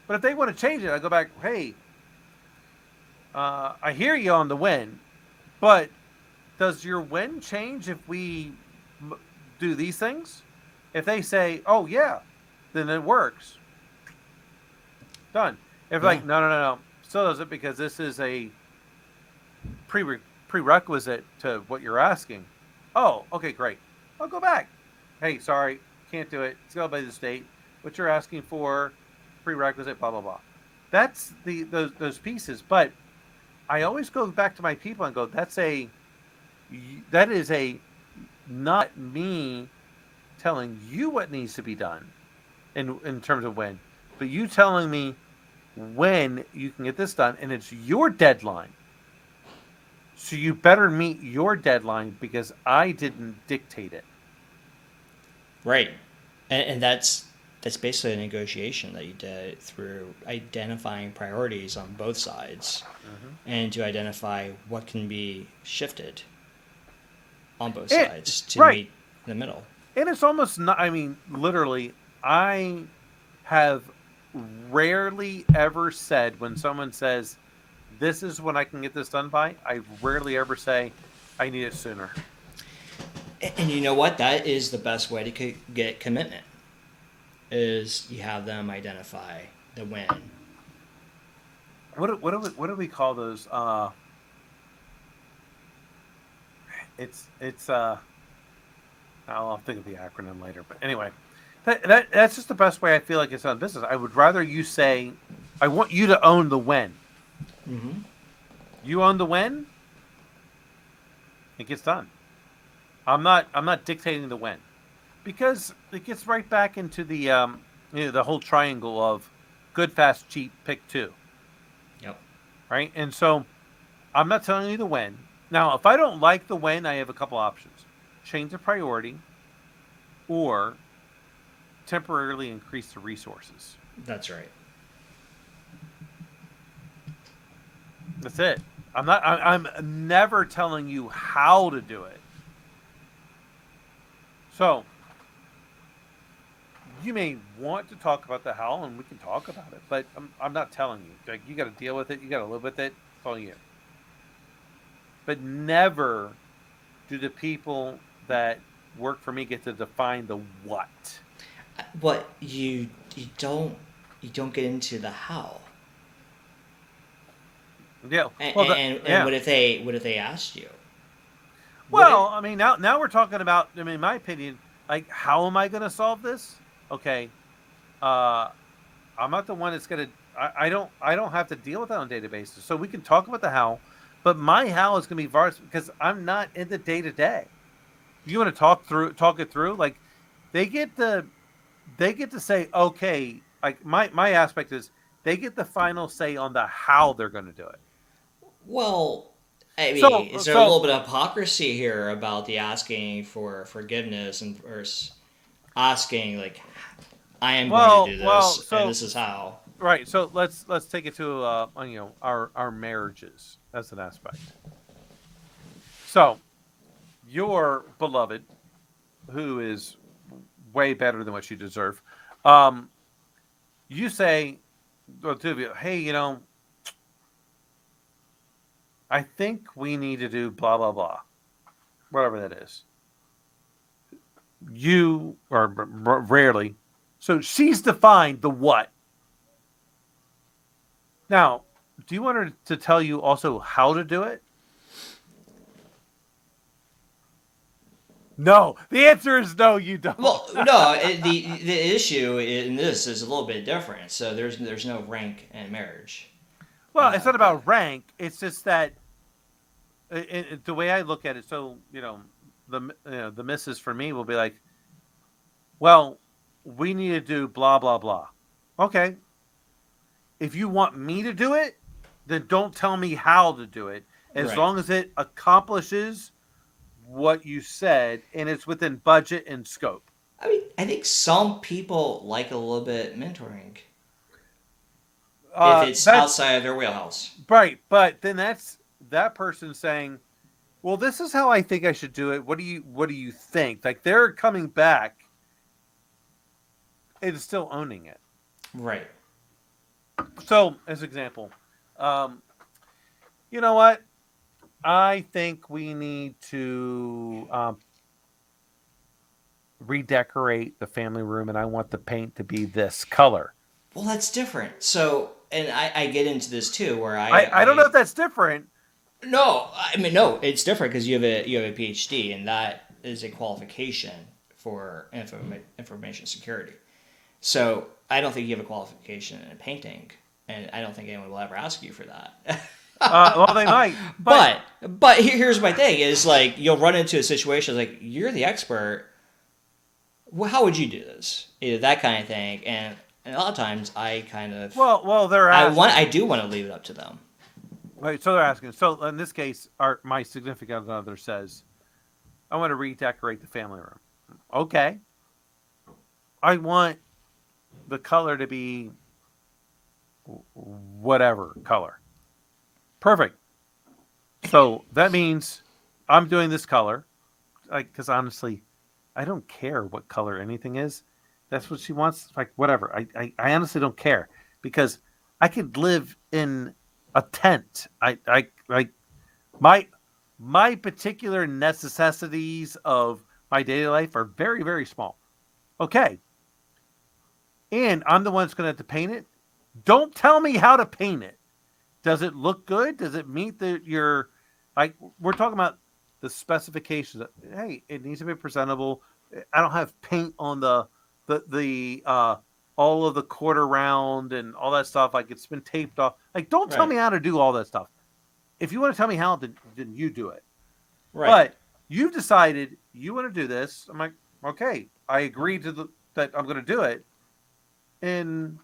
But if they want to change it, I go back, hey, I hear you on the when, but does your when change if we do these things? If they say, oh, yeah, then it works. Done. If like, no, still doesn't, because this is a prerequisite to what you're asking. Oh, okay, great. I'll go back. Hey, sorry, can't do it. It's going by the state. What you're asking for, prerequisite, blah, blah, blah. That's those pieces. But I always go back to my people and go, that is not me telling you what needs to be done in terms of when, but you telling me when you can get this done, and it's your deadline. So you better meet your deadline because I didn't dictate it. Right. And that's basically a negotiation that you did through identifying priorities on both sides, and to identify what can be shifted on both sides to meet in the middle. And it's almost not, I mean, literally, I have rarely ever said, when someone says, this is when I can get this done by, I rarely ever say, I need it sooner. And you know what? That is the best way to get commitment, is you have them identify the when. What do we call those? I'll think of the acronym later. But anyway, that's just the best way I feel like it's done business. I would rather you say, I want you to own the when. Mm-hmm. You own the when, it gets done. I'm not dictating the when, because it gets right back into the the whole triangle of good, fast, cheap, pick two. Yep. Right? And so I'm not telling you the when. Now, if I don't like the when, I have a couple options. Change the priority, or temporarily increase the resources. That's right. That's it. I'm never telling you how to do it. So you may want to talk about the how, and we can talk about it, but I'm not telling you. Like, you got to deal with it. You got to live with it. It's all you. But never do the people that work for me get to define the what. But you don't get into the how. Yeah. And, well, and what if they asked you? Well, I mean, now we're talking about, I mean, in my opinion, like, how am I going to solve this? Okay. I'm not the one that's going to, I don't have to deal with that on a daily basis. So we can talk about the how, but my how is going to be vast because I'm not in the day to day. You want to talk it through? Like, they get to say, okay, like my aspect is they get the final say on the how they're going to do it. Well, I mean, is there a little bit of hypocrisy here about the asking for forgiveness and versus asking, like, I am going to do this, and this is how? Right. So let's take it to our marriages as an aspect. So your beloved who is way better than what you deserve. Um, you say, well, two of you, hey, I think we need to do blah blah blah, whatever that is. You or rarely, so she's defined the what. Now, do you want her to tell you also how to do it? No. The answer is no. You don't. Well, no. The issue in this is a little bit different. So there's no rank in marriage. Well, it's not about rank. It's just that the way I look at it. So the missus for me will be like, well, we need to do blah blah blah. Okay. If you want me to do it, then don't tell me how to do it. As long as it accomplishes what you said and it's within budget and scope. I mean, I think some people like a little bit mentoring if it's outside of their wheelhouse. Right, but then that's that person saying, "Well, this is how I think I should do it. What do you think?" Like they're coming back and still owning it. Right. So, as example, you know what? I think we need to redecorate the family room, and I want the paint to be this color. Well, that's different. So, and I get into this too, where I don't know if that's different. No, I mean no, it's different because you have a PhD, and that is a qualification for information security. So I don't think you have a qualification in painting, and I don't think anyone will ever ask you for that. Well, they might. But here's my thing: is like you'll run into a situation like you're the expert. Well, how would you do this? Either that kind of thing, and a lot of times I kind of they're asking. I do want to leave it up to them. Right, so they're asking. So in this case, my significant other says, "I want to redecorate the family room." Okay. I want the color to be whatever color. Perfect. So that means I'm doing this color, because honestly, I don't care what color anything is. That's what she wants. Like whatever. I honestly don't care because I could live in a tent. I like my particular necessities of my daily life are very, very small. Okay. And I'm the one that's going to have to paint it. Don't tell me how to paint it. Does it look good? Does it meet your like we're talking about the specifications. Hey, it needs to be presentable. I don't have paint on the all of the quarter round and all that stuff. Like it's been taped off. Like don't tell me how to do all that stuff. If you want to tell me how, then you do it. Right. But you've decided you want to do this. I'm like, okay, I agree that I'm going to do it. And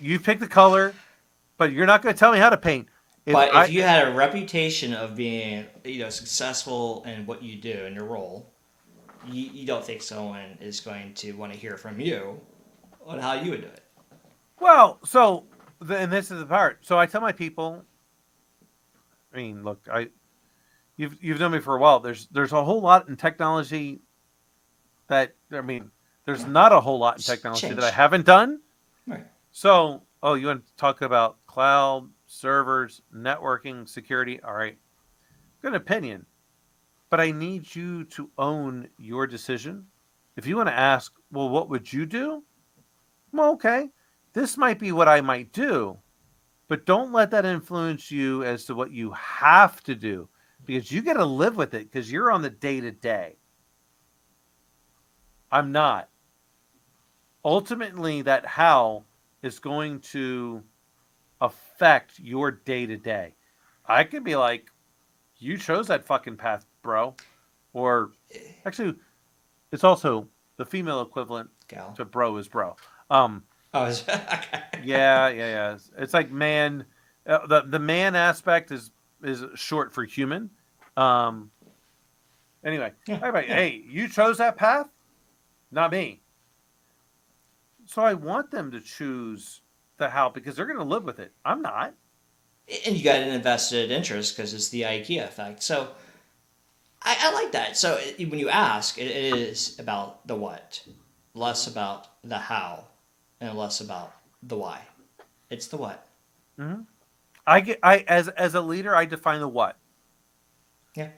you pick the color, but you're not going to tell me how to paint. If you had a reputation of being, successful in what you do in your role, you don't think someone is going to want to hear from you on how you would do it. Well, and this is the part. So I tell my people. I mean, look, you've known me for a while. There's a whole lot in technology there's not a whole lot in technology that I haven't done. Right. So, you want to talk about cloud, servers, networking, security? All right. Good opinion. But I need you to own your decision. If you want to ask, well, what would you do? Well, okay. This might be what I might do. But don't let that influence you as to what you have to do. Because you got to live with it because you're on the day-to-day. I'm not. Ultimately, that how is going to affect your day-to-day. I could be like, you chose that fucking path, bro. Or, actually, it's also the female equivalent to bro is bro. Okay. Yeah. It's like man. The man aspect is short for human. Anyway, hey, you chose that path, not me. So I want them to choose the how because they're going to live with it. I'm not. And you got an invested interest because it's the IKEA effect. So I like that. So when you ask, it is about the what, less about the how, and less about the why. It's the what. Mm-hmm. As a leader, I define the what. Yeah.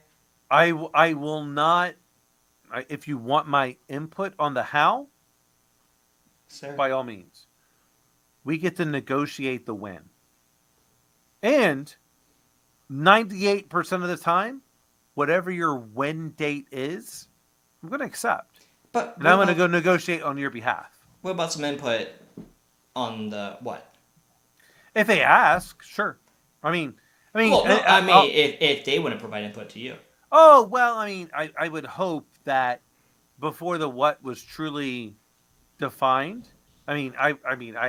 I will not. If you want my input on the how, Sir. by all means, we get to negotiate the when. And 98% of the time, whatever your when date is, I'm going to accept. But And I'm going to go negotiate on your behalf. what about some input on the what? If they ask, sure. I mean, Well, no, I mean, if they want to provide input to you. oh, well, I mean, I would hope that before the what was truly defined, I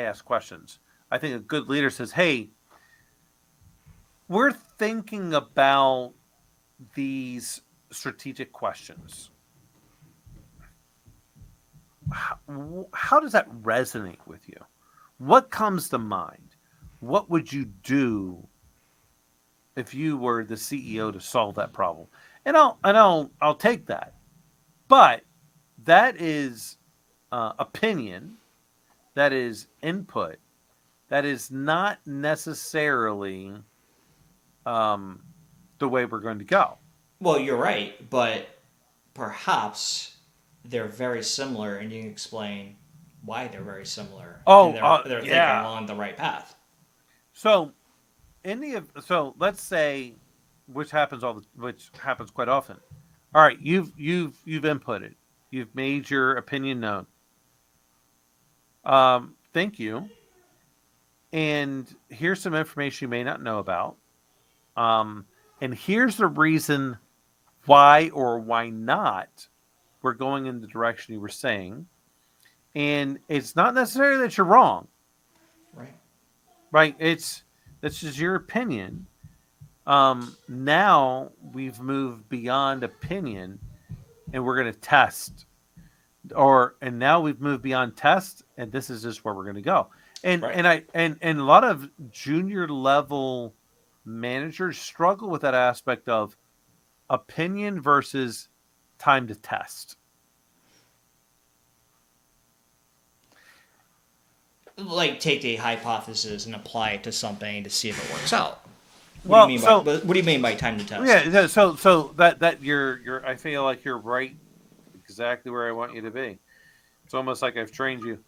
ask questions. I think a good leader says, "Hey, we're thinking about these strategic questions. How does that resonate with you? What comes to mind? What would you do if you were the CEO to solve that problem?" And I'll take that. But that is opinion. That is input. That is not necessarily the way we're going to go. Well, you're right, but perhaps they're very similar, and you can explain why they're very similar. Oh, and they're thinking yeah. along the right path. So, so let's say, which happens quite often. All right, you've inputted, you've made your opinion known. Thank you. And here's some information you may not know about. And here's the reason why or why not we're going in the direction you were saying. And it's not necessarily that you're wrong. Right. Right? That's just your opinion. Now we've moved beyond opinion and we're going to test. And now we've moved beyond test and this is just where we're going to go. And right. and a lot of junior level managers struggle with that aspect of opinion versus time to test. Like take a hypothesis and apply it to something to see if it works out. What do you mean by time to test? Yeah, so that you're I feel like you're right exactly where I want you to be. It's almost like I've trained you.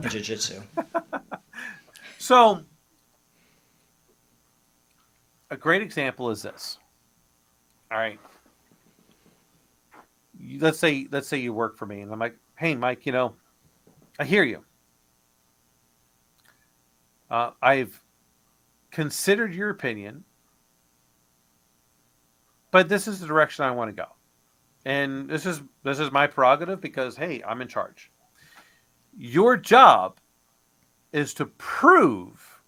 Jiu-jitsu. So a great example is this. All right. Let's say you work for me and I'm like, "Hey Mike, I hear you. I've considered your opinion, but this is the direction I want to go. And this is my prerogative because hey, I'm in charge. Your job is to prove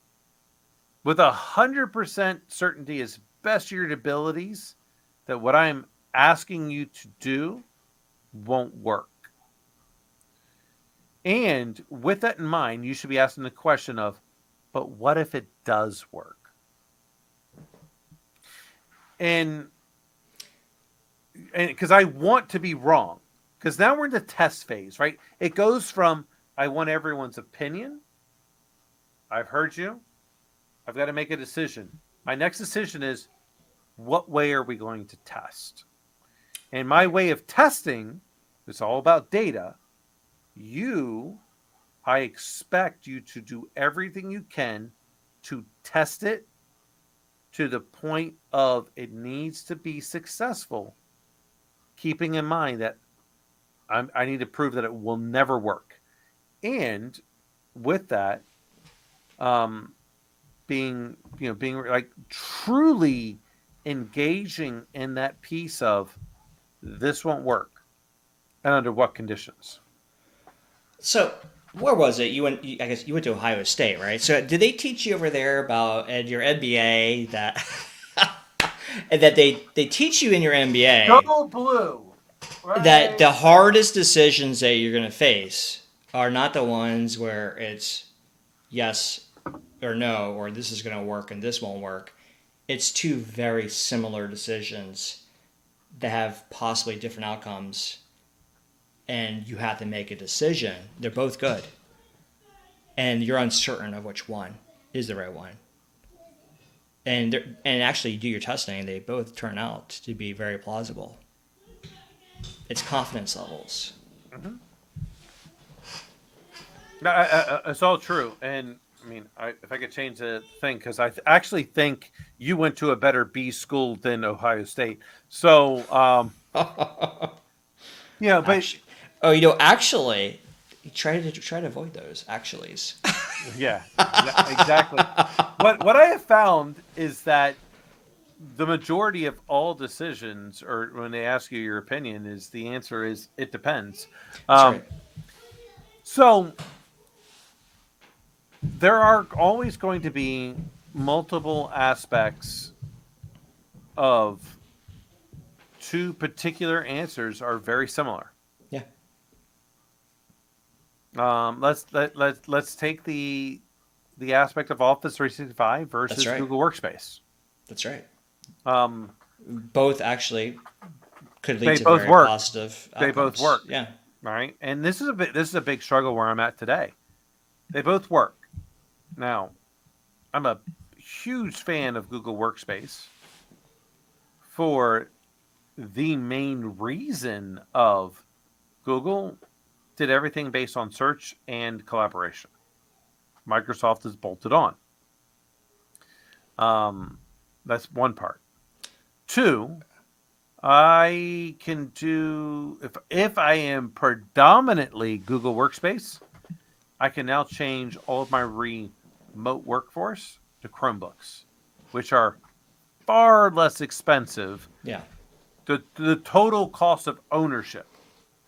with 100% certainty as best your abilities that what I'm asking you to do won't work. And with that in mind, you should be asking the question of, but what if it does work? And because I want to be wrong. Because now we're in the test phase, right? It goes from, I want everyone's opinion. I've heard you. I've got to make a decision. My next decision is, what way are we going to test? And my way of testing, it's all about data. I expect you to do everything you can to test it to the point of it needs to be successful, keeping in mind that I need to prove that it will never work. And with that, being like truly engaging in that piece of this won't work and under what conditions. So where was it? I guess you went to Ohio State, right? So did they teach you over there about your MBA that that they teach you in your MBA Go blue. Right. that the hardest decisions that you're going to face are not the ones where it's yes or no, or this is going to work and this won't work. It's two very similar decisions that have possibly different outcomes, and you have to make a decision. They're both good, and you're uncertain of which one is the right one. And actually, you do your testing, and they both turn out to be very plausible. It's confidence levels. Mm-hmm. It's all true, and I mean, if I could change the thing, because I actually think you went to a better B school than Ohio State. So, yeah, but Actually, actually, try to avoid those actuallys. yeah, exactly. What I have found is that the majority of all decisions, or when they ask you your opinion, is the answer is it depends. That's right. So there are always going to be multiple aspects of two particular answers are very similar. Yeah. Let's take the aspect of Office 365 versus That's right. Google Workspace. That's right. Um, Both actually could they lead to both very work. positive They outcomes. both work. Yeah. Right, and this is a big struggle where I'm at today. They both work. Now, I'm a huge fan of Google Workspace for the main reason of Google did everything based on search and collaboration. Microsoft is bolted on. That's one part. Two, I can do if I am predominantly Google Workspace, I can now change all of my remote workforce to Chromebooks, which are far less expensive. Yeah. The total cost of ownership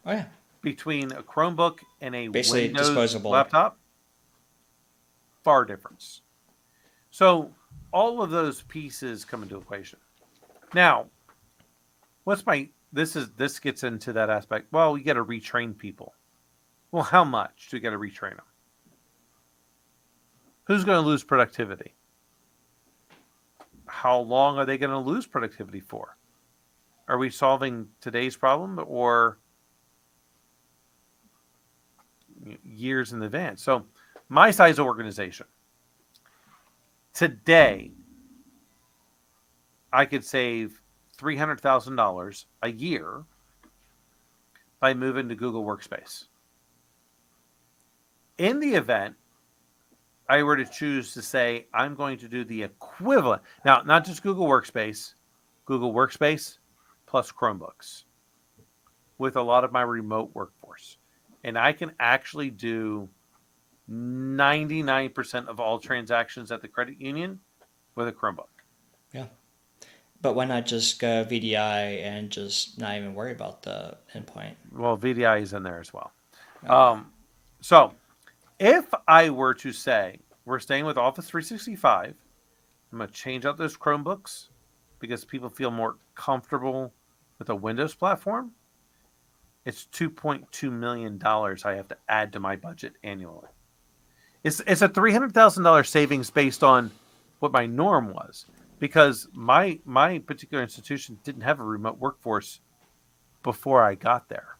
Oh yeah. between a Chromebook and a Basically Windows disposable. laptop, far difference. So all of those pieces come into equation. Now, this gets into that aspect. Well, we got to retrain people. Well, how much do we got to retrain them? Who's going to lose productivity? How long are they going to lose productivity for? Are we solving today's problem or years in advance? So, my size organization today, I could save $300,000 a year by moving to Google Workspace. In the event I were to choose to say I'm going to do the equivalent, now not just Google Workspace plus Chromebooks with a lot of my remote workforce, and I can actually do 99% of all transactions at the credit union with a Chromebook. Yeah. But why not just go VDI and just not even worry about the endpoint? Well, VDI is in there as well. Okay. So if I were to say we're staying with Office 365, I'm going to change out those Chromebooks because people feel more comfortable with a Windows platform. It's $2.2 million I have to add to my budget annually. It's a $300,000 savings based on what my norm was, because my particular institution didn't have a remote workforce before I got there.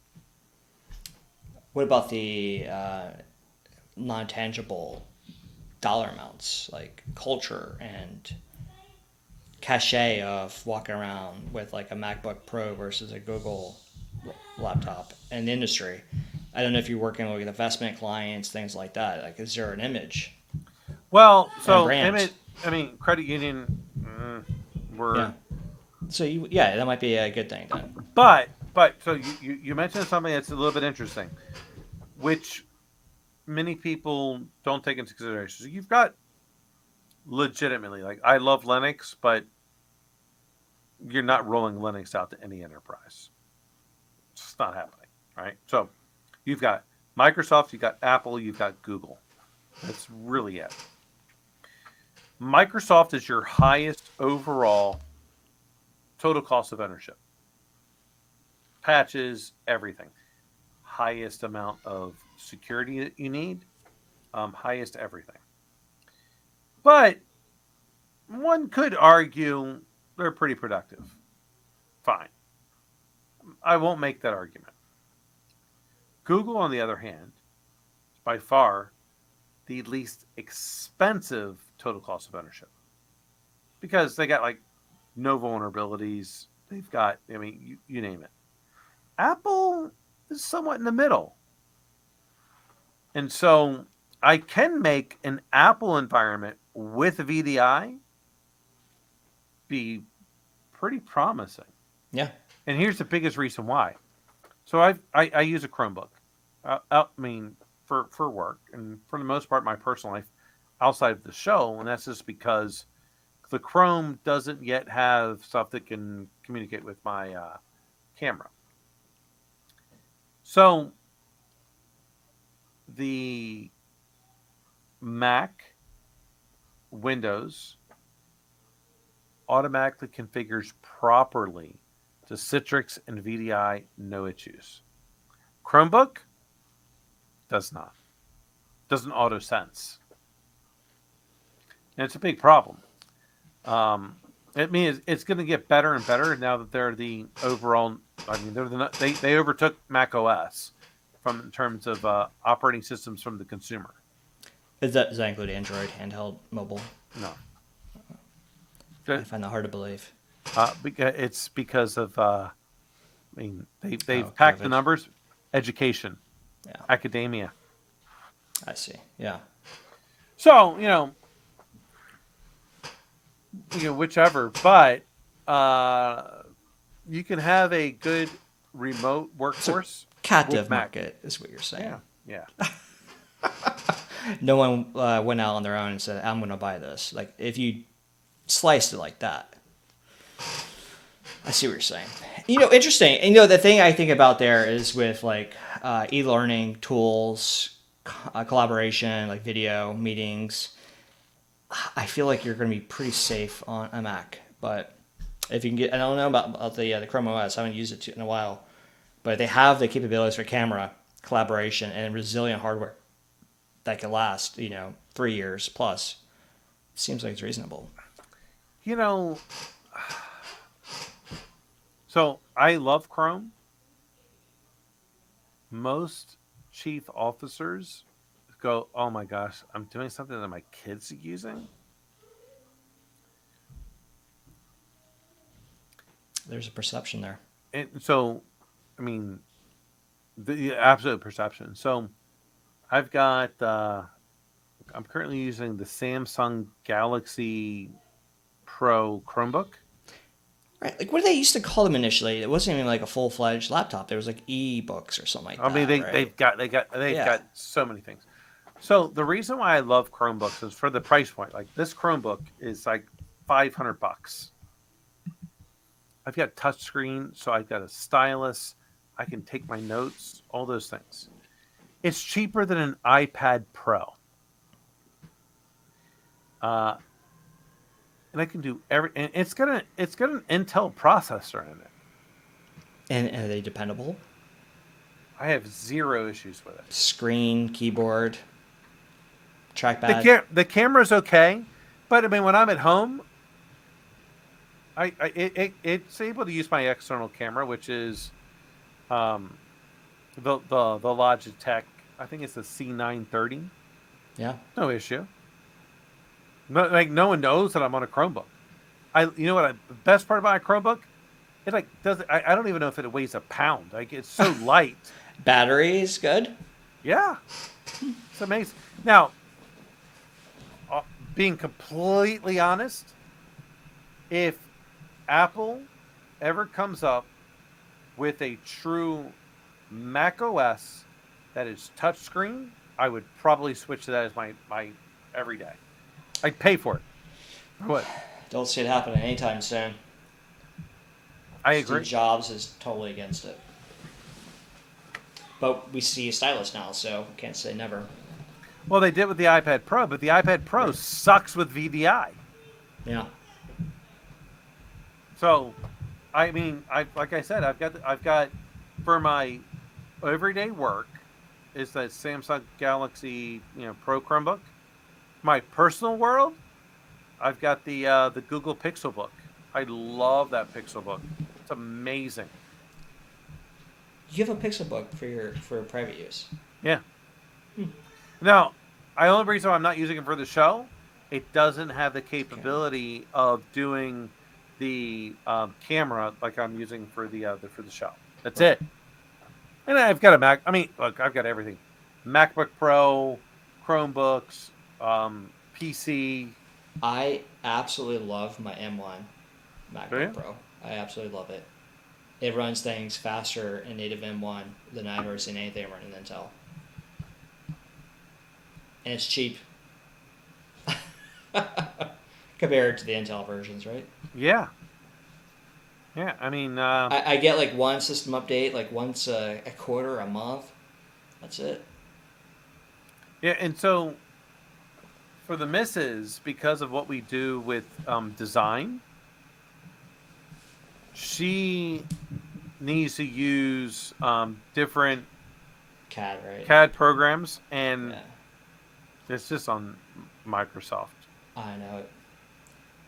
What about the non-tangible dollar amounts, like culture and cachet of walking around with like a MacBook Pro versus a Google laptop in the industry? I don't know if you're working with investment clients, things like that. Like, is there an image? Well, so brand? credit union, we're Yeah. So that might be a good thing then. But so you mentioned something that's a little bit interesting, which many people don't take into consideration. So you've got legitimately, like, I love Linux, but you're not rolling Linux out to any enterprise. It's just not happening, right? So you've got Microsoft, you've got Apple, you've got Google. That's really it. Microsoft is your highest overall total cost of ownership. Patches, everything. Highest amount of security that you need. Highest everything. But one could argue they're pretty productive. Fine. I won't make that argument. Google, on the other hand, is by far the least expensive total cost of ownership because they got like no vulnerabilities. They've got, I mean, you name it. Apple is somewhat in the middle. And so I can make an Apple environment with VDI be pretty promising. Yeah. And here's the biggest reason why. So I use a Chromebook. I mean, for work and for the most part, my personal life outside of the show. And that's just because the Chrome doesn't yet have stuff that can communicate with my camera. So the Mac Windows automatically configures properly to Citrix and VDI, no issues. Chromebook does not. Doesn't auto sense. And it's a big problem. It means it's going to get better and better now that they're the overall. I mean, they overtook Mac OS in terms of operating systems from the consumer. Does that include Android, handheld, mobile? No. I find that hard to believe. It's because of. I mean, they've packed the numbers. Education. Yeah. Academia. I see. Yeah. So whichever, but you can have a good remote workforce. Captive market is what you're saying. Yeah. No one went out on their own and said, "I'm going to buy this." Like if you sliced it like that. I see what you're saying. Interesting. And, the thing I think about there is with like e-learning tools, collaboration, like video meetings. I feel like you're going to be pretty safe on a Mac, but if you can get, I don't know about the Chrome OS. I haven't used it in a while, but they have the capabilities for camera collaboration and resilient hardware that can last, 3 years plus. Seems like it's reasonable. So I love Chrome. Most chief officers go, "Oh my gosh, I'm doing something that my kids are using." There's a perception there. And so, I mean, the absolute perception. So I've got, I'm currently using the Samsung Galaxy Pro Chromebook. Right, like what did they used to call them initially? It wasn't even like a full-fledged laptop. There was like e-books or something like that. I mean, right? they've got so many things. So the reason why I love Chromebooks is for the price point. Like this Chromebook is like $500. I've got touchscreen, so I've got a stylus. I can take my notes, all those things. It's cheaper than an iPad Pro. And I can do and it's got an Intel processor in it. And are they dependable? I have zero issues with it. Screen, keyboard, trackpad. The camera's okay, but I mean when I'm at home, it's able to use my external camera, which is the Logitech. I think it's the C930. Yeah. No issue. No one knows that I'm on a Chromebook. The best part about a Chromebook, it like doesn't. I don't even know if it weighs a pound. Like it's so light. Battery is good. Yeah, it's amazing. Now, being completely honest, if Apple ever comes up with a true Mac OS that is touchscreen, I would probably switch to that as my everyday. I'd pay for it. What? Don't see it happening anytime soon. I agree. Steve Jobs is totally against it. But we see a stylus now, so can't say never. Well, they did with the iPad Pro, but the iPad Pro sucks with VDI. Yeah. So, I mean, like I said, I've got for my everyday work is that Samsung Galaxy Pro Chromebook. My personal world, I've got the Google Pixel Book. I love that Pixel Book. It's amazing. You have a Pixelbook for private use. Yeah. Now, the only reason I'm not using it for the show, it doesn't have the capability of doing the camera like I'm using for the show. That's it. And I've got a Mac. I mean, look, I've got everything: MacBook Pro, Chromebooks, PC. I absolutely love my M1 MacBook Yeah. Pro. I absolutely love it. It runs things faster in native M1 than I've ever seen anything run in Intel. And it's cheap. Compared to the Intel versions, right? Yeah. Yeah. I mean, I get like one system update, like once a quarter, a month. That's it. yeah. And so for the missus, because of what we do with design, she needs to use different CAD, right? CAD programs, and Yeah, it's just on Microsoft. I know.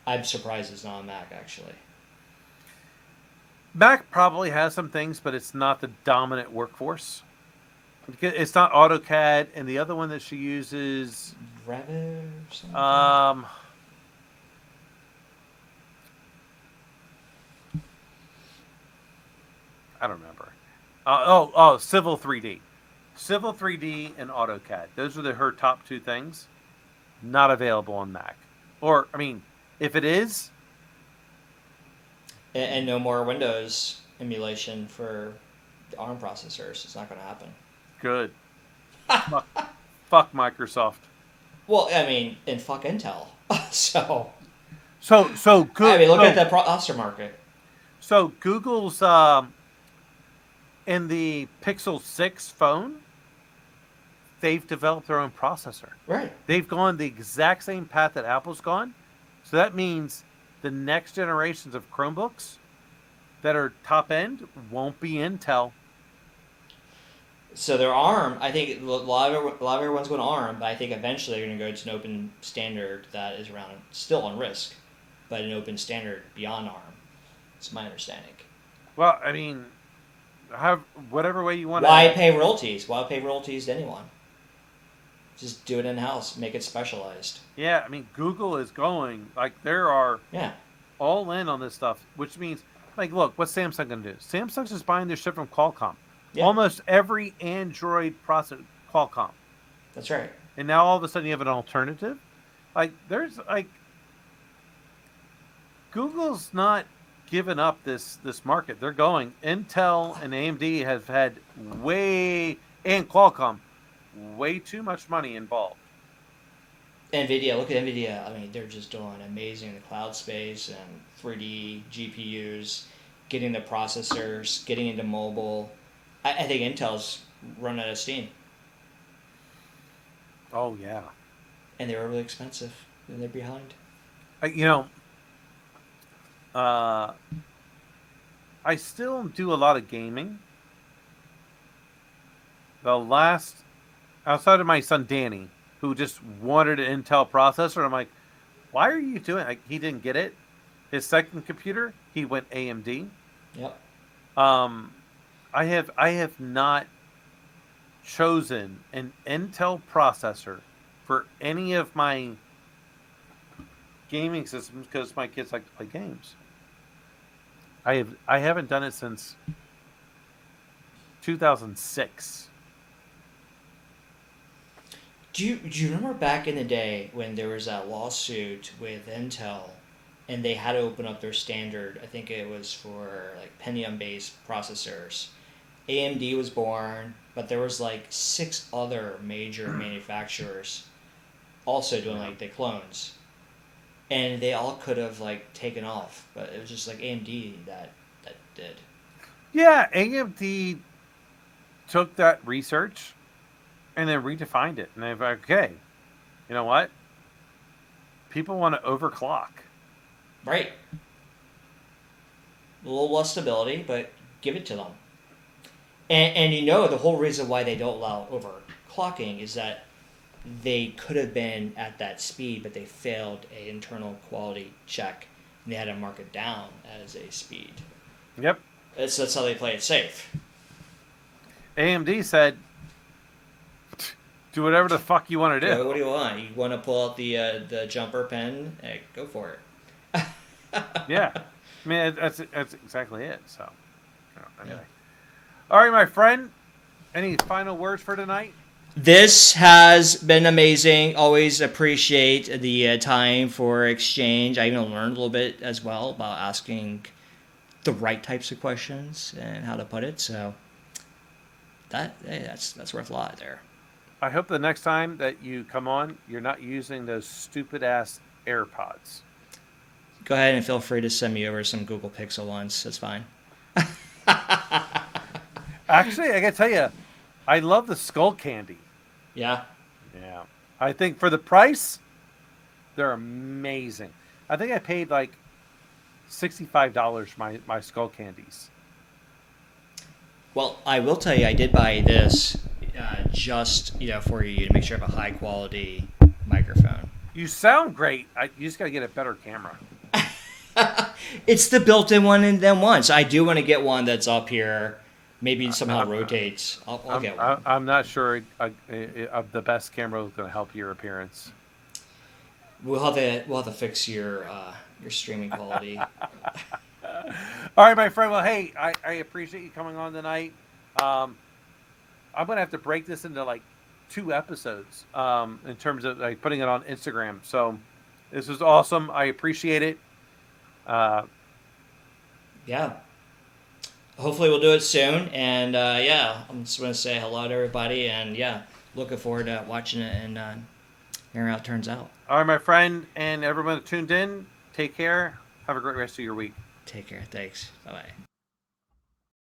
I'm surprised it's not on Mac, actually. Mac probably has some things, but it's not the dominant workforce. It's not AutoCAD, and the other one that she uses, Revit or something? I don't remember. Oh, Civil 3D. Civil 3D and AutoCAD. Those are her top two things. Not available on Mac. Or, I mean, if it is, And no more Windows emulation for the ARM processors. It's not going to happen. good. Fuck Microsoft. Well, I mean, and fuck Intel. So, So good. I mean, look at the processor market. So Google's in the Pixel 6 phone, they've developed their own processor. Right. They've gone the exact same path that Apple's gone. So that means the next generations of Chromebooks that are top end won't be Intel. So their ARM, I think a lot of everyone's going to ARM, but I think eventually they're going to go to an open standard that is around, still on RISC, but an open standard beyond ARM. It's my understanding. Well, I mean, have whatever way you want Why to. pay royalties? Why pay royalties to anyone? Just do it in house. Make it specialized. Yeah, I mean, Google is going like there are Yeah. all in on this stuff, which means like, look, what's Samsung going to do? Samsung's just buying their shit from Qualcomm. Yeah. Almost every Android processor, Qualcomm. That's right. And now all of a sudden you have an alternative. Like there's like Google's not giving up this market. They're going. Intel and AMD have had and Qualcomm way too much money involved. NVIDIA, look at NVIDIA. I mean, they're just doing amazing in the cloud space and 3D GPUs, getting the processors, getting into mobile. I think Intel's run out of steam. Oh yeah. And they were really expensive. And they're behind. I still do a lot of gaming. Outside of my son Danny, who just wanted an Intel processor, I'm like, why are you doing it? Like, he didn't get it. His second computer, he went AMD. Yep. I have not chosen an Intel processor for any of my gaming systems because my kids like to play games. I haven't done it since 2006. Do you remember back in the day when there was that lawsuit with Intel and they had to open up their standard? I think it was for like Pentium-based processors. AMD was born, but there was like 6 other major manufacturers also doing like the clones. And they all could have like taken off, but it was just like AMD that did. Yeah, AMD took that research and then redefined it. And they're like, okay, you know what? People want to overclock. Right. A little less stability, but give it to them. And you know the whole reason why they don't allow overclocking is that they could have been at that speed, but they failed an internal quality check, and they had to mark it down as a speed. Yep. So that's how they play it safe. AMD said, do whatever the fuck you want to do. What do you want? You want to pull out the jumper pen? Hey, go for it. Yeah. I mean, that's exactly it. So, anyway. All right, my friend. Any final words for tonight? This has been amazing. Always appreciate the time for exchange. I even learned a little bit as well about asking the right types of questions and how to put it. So that's worth a lot there. I hope the next time that you come on, you're not using those stupid ass AirPods. Go ahead and feel free to send me over some Google Pixel ones. That's fine. Actually, I gotta tell you, I love the skull candy. Yeah. Yeah. I think for the price, they're amazing. I think I paid like $65 for my skull candies. Well, I will tell you, I did buy this just for you to make sure I have a high quality microphone. You sound great. You just gotta get a better camera. It's the built-in one in them once. I do want to get one that's up here. Maybe somehow rotates. I'll get one. I'm not sure the best camera is going to help your appearance. We'll have to fix your streaming quality. All right, my friend. Well, hey, I appreciate you coming on tonight. I'm going to have to break this into like 2 episodes in terms of like putting it on Instagram. So this was awesome. I appreciate it. Yeah. Hopefully we'll do it soon. And I'm just going to say hello to everybody. And looking forward to watching it and hearing how it turns out. All right, my friend, and everyone that tuned in, take care. Have a great rest of your week. Take care. Thanks. Bye-bye.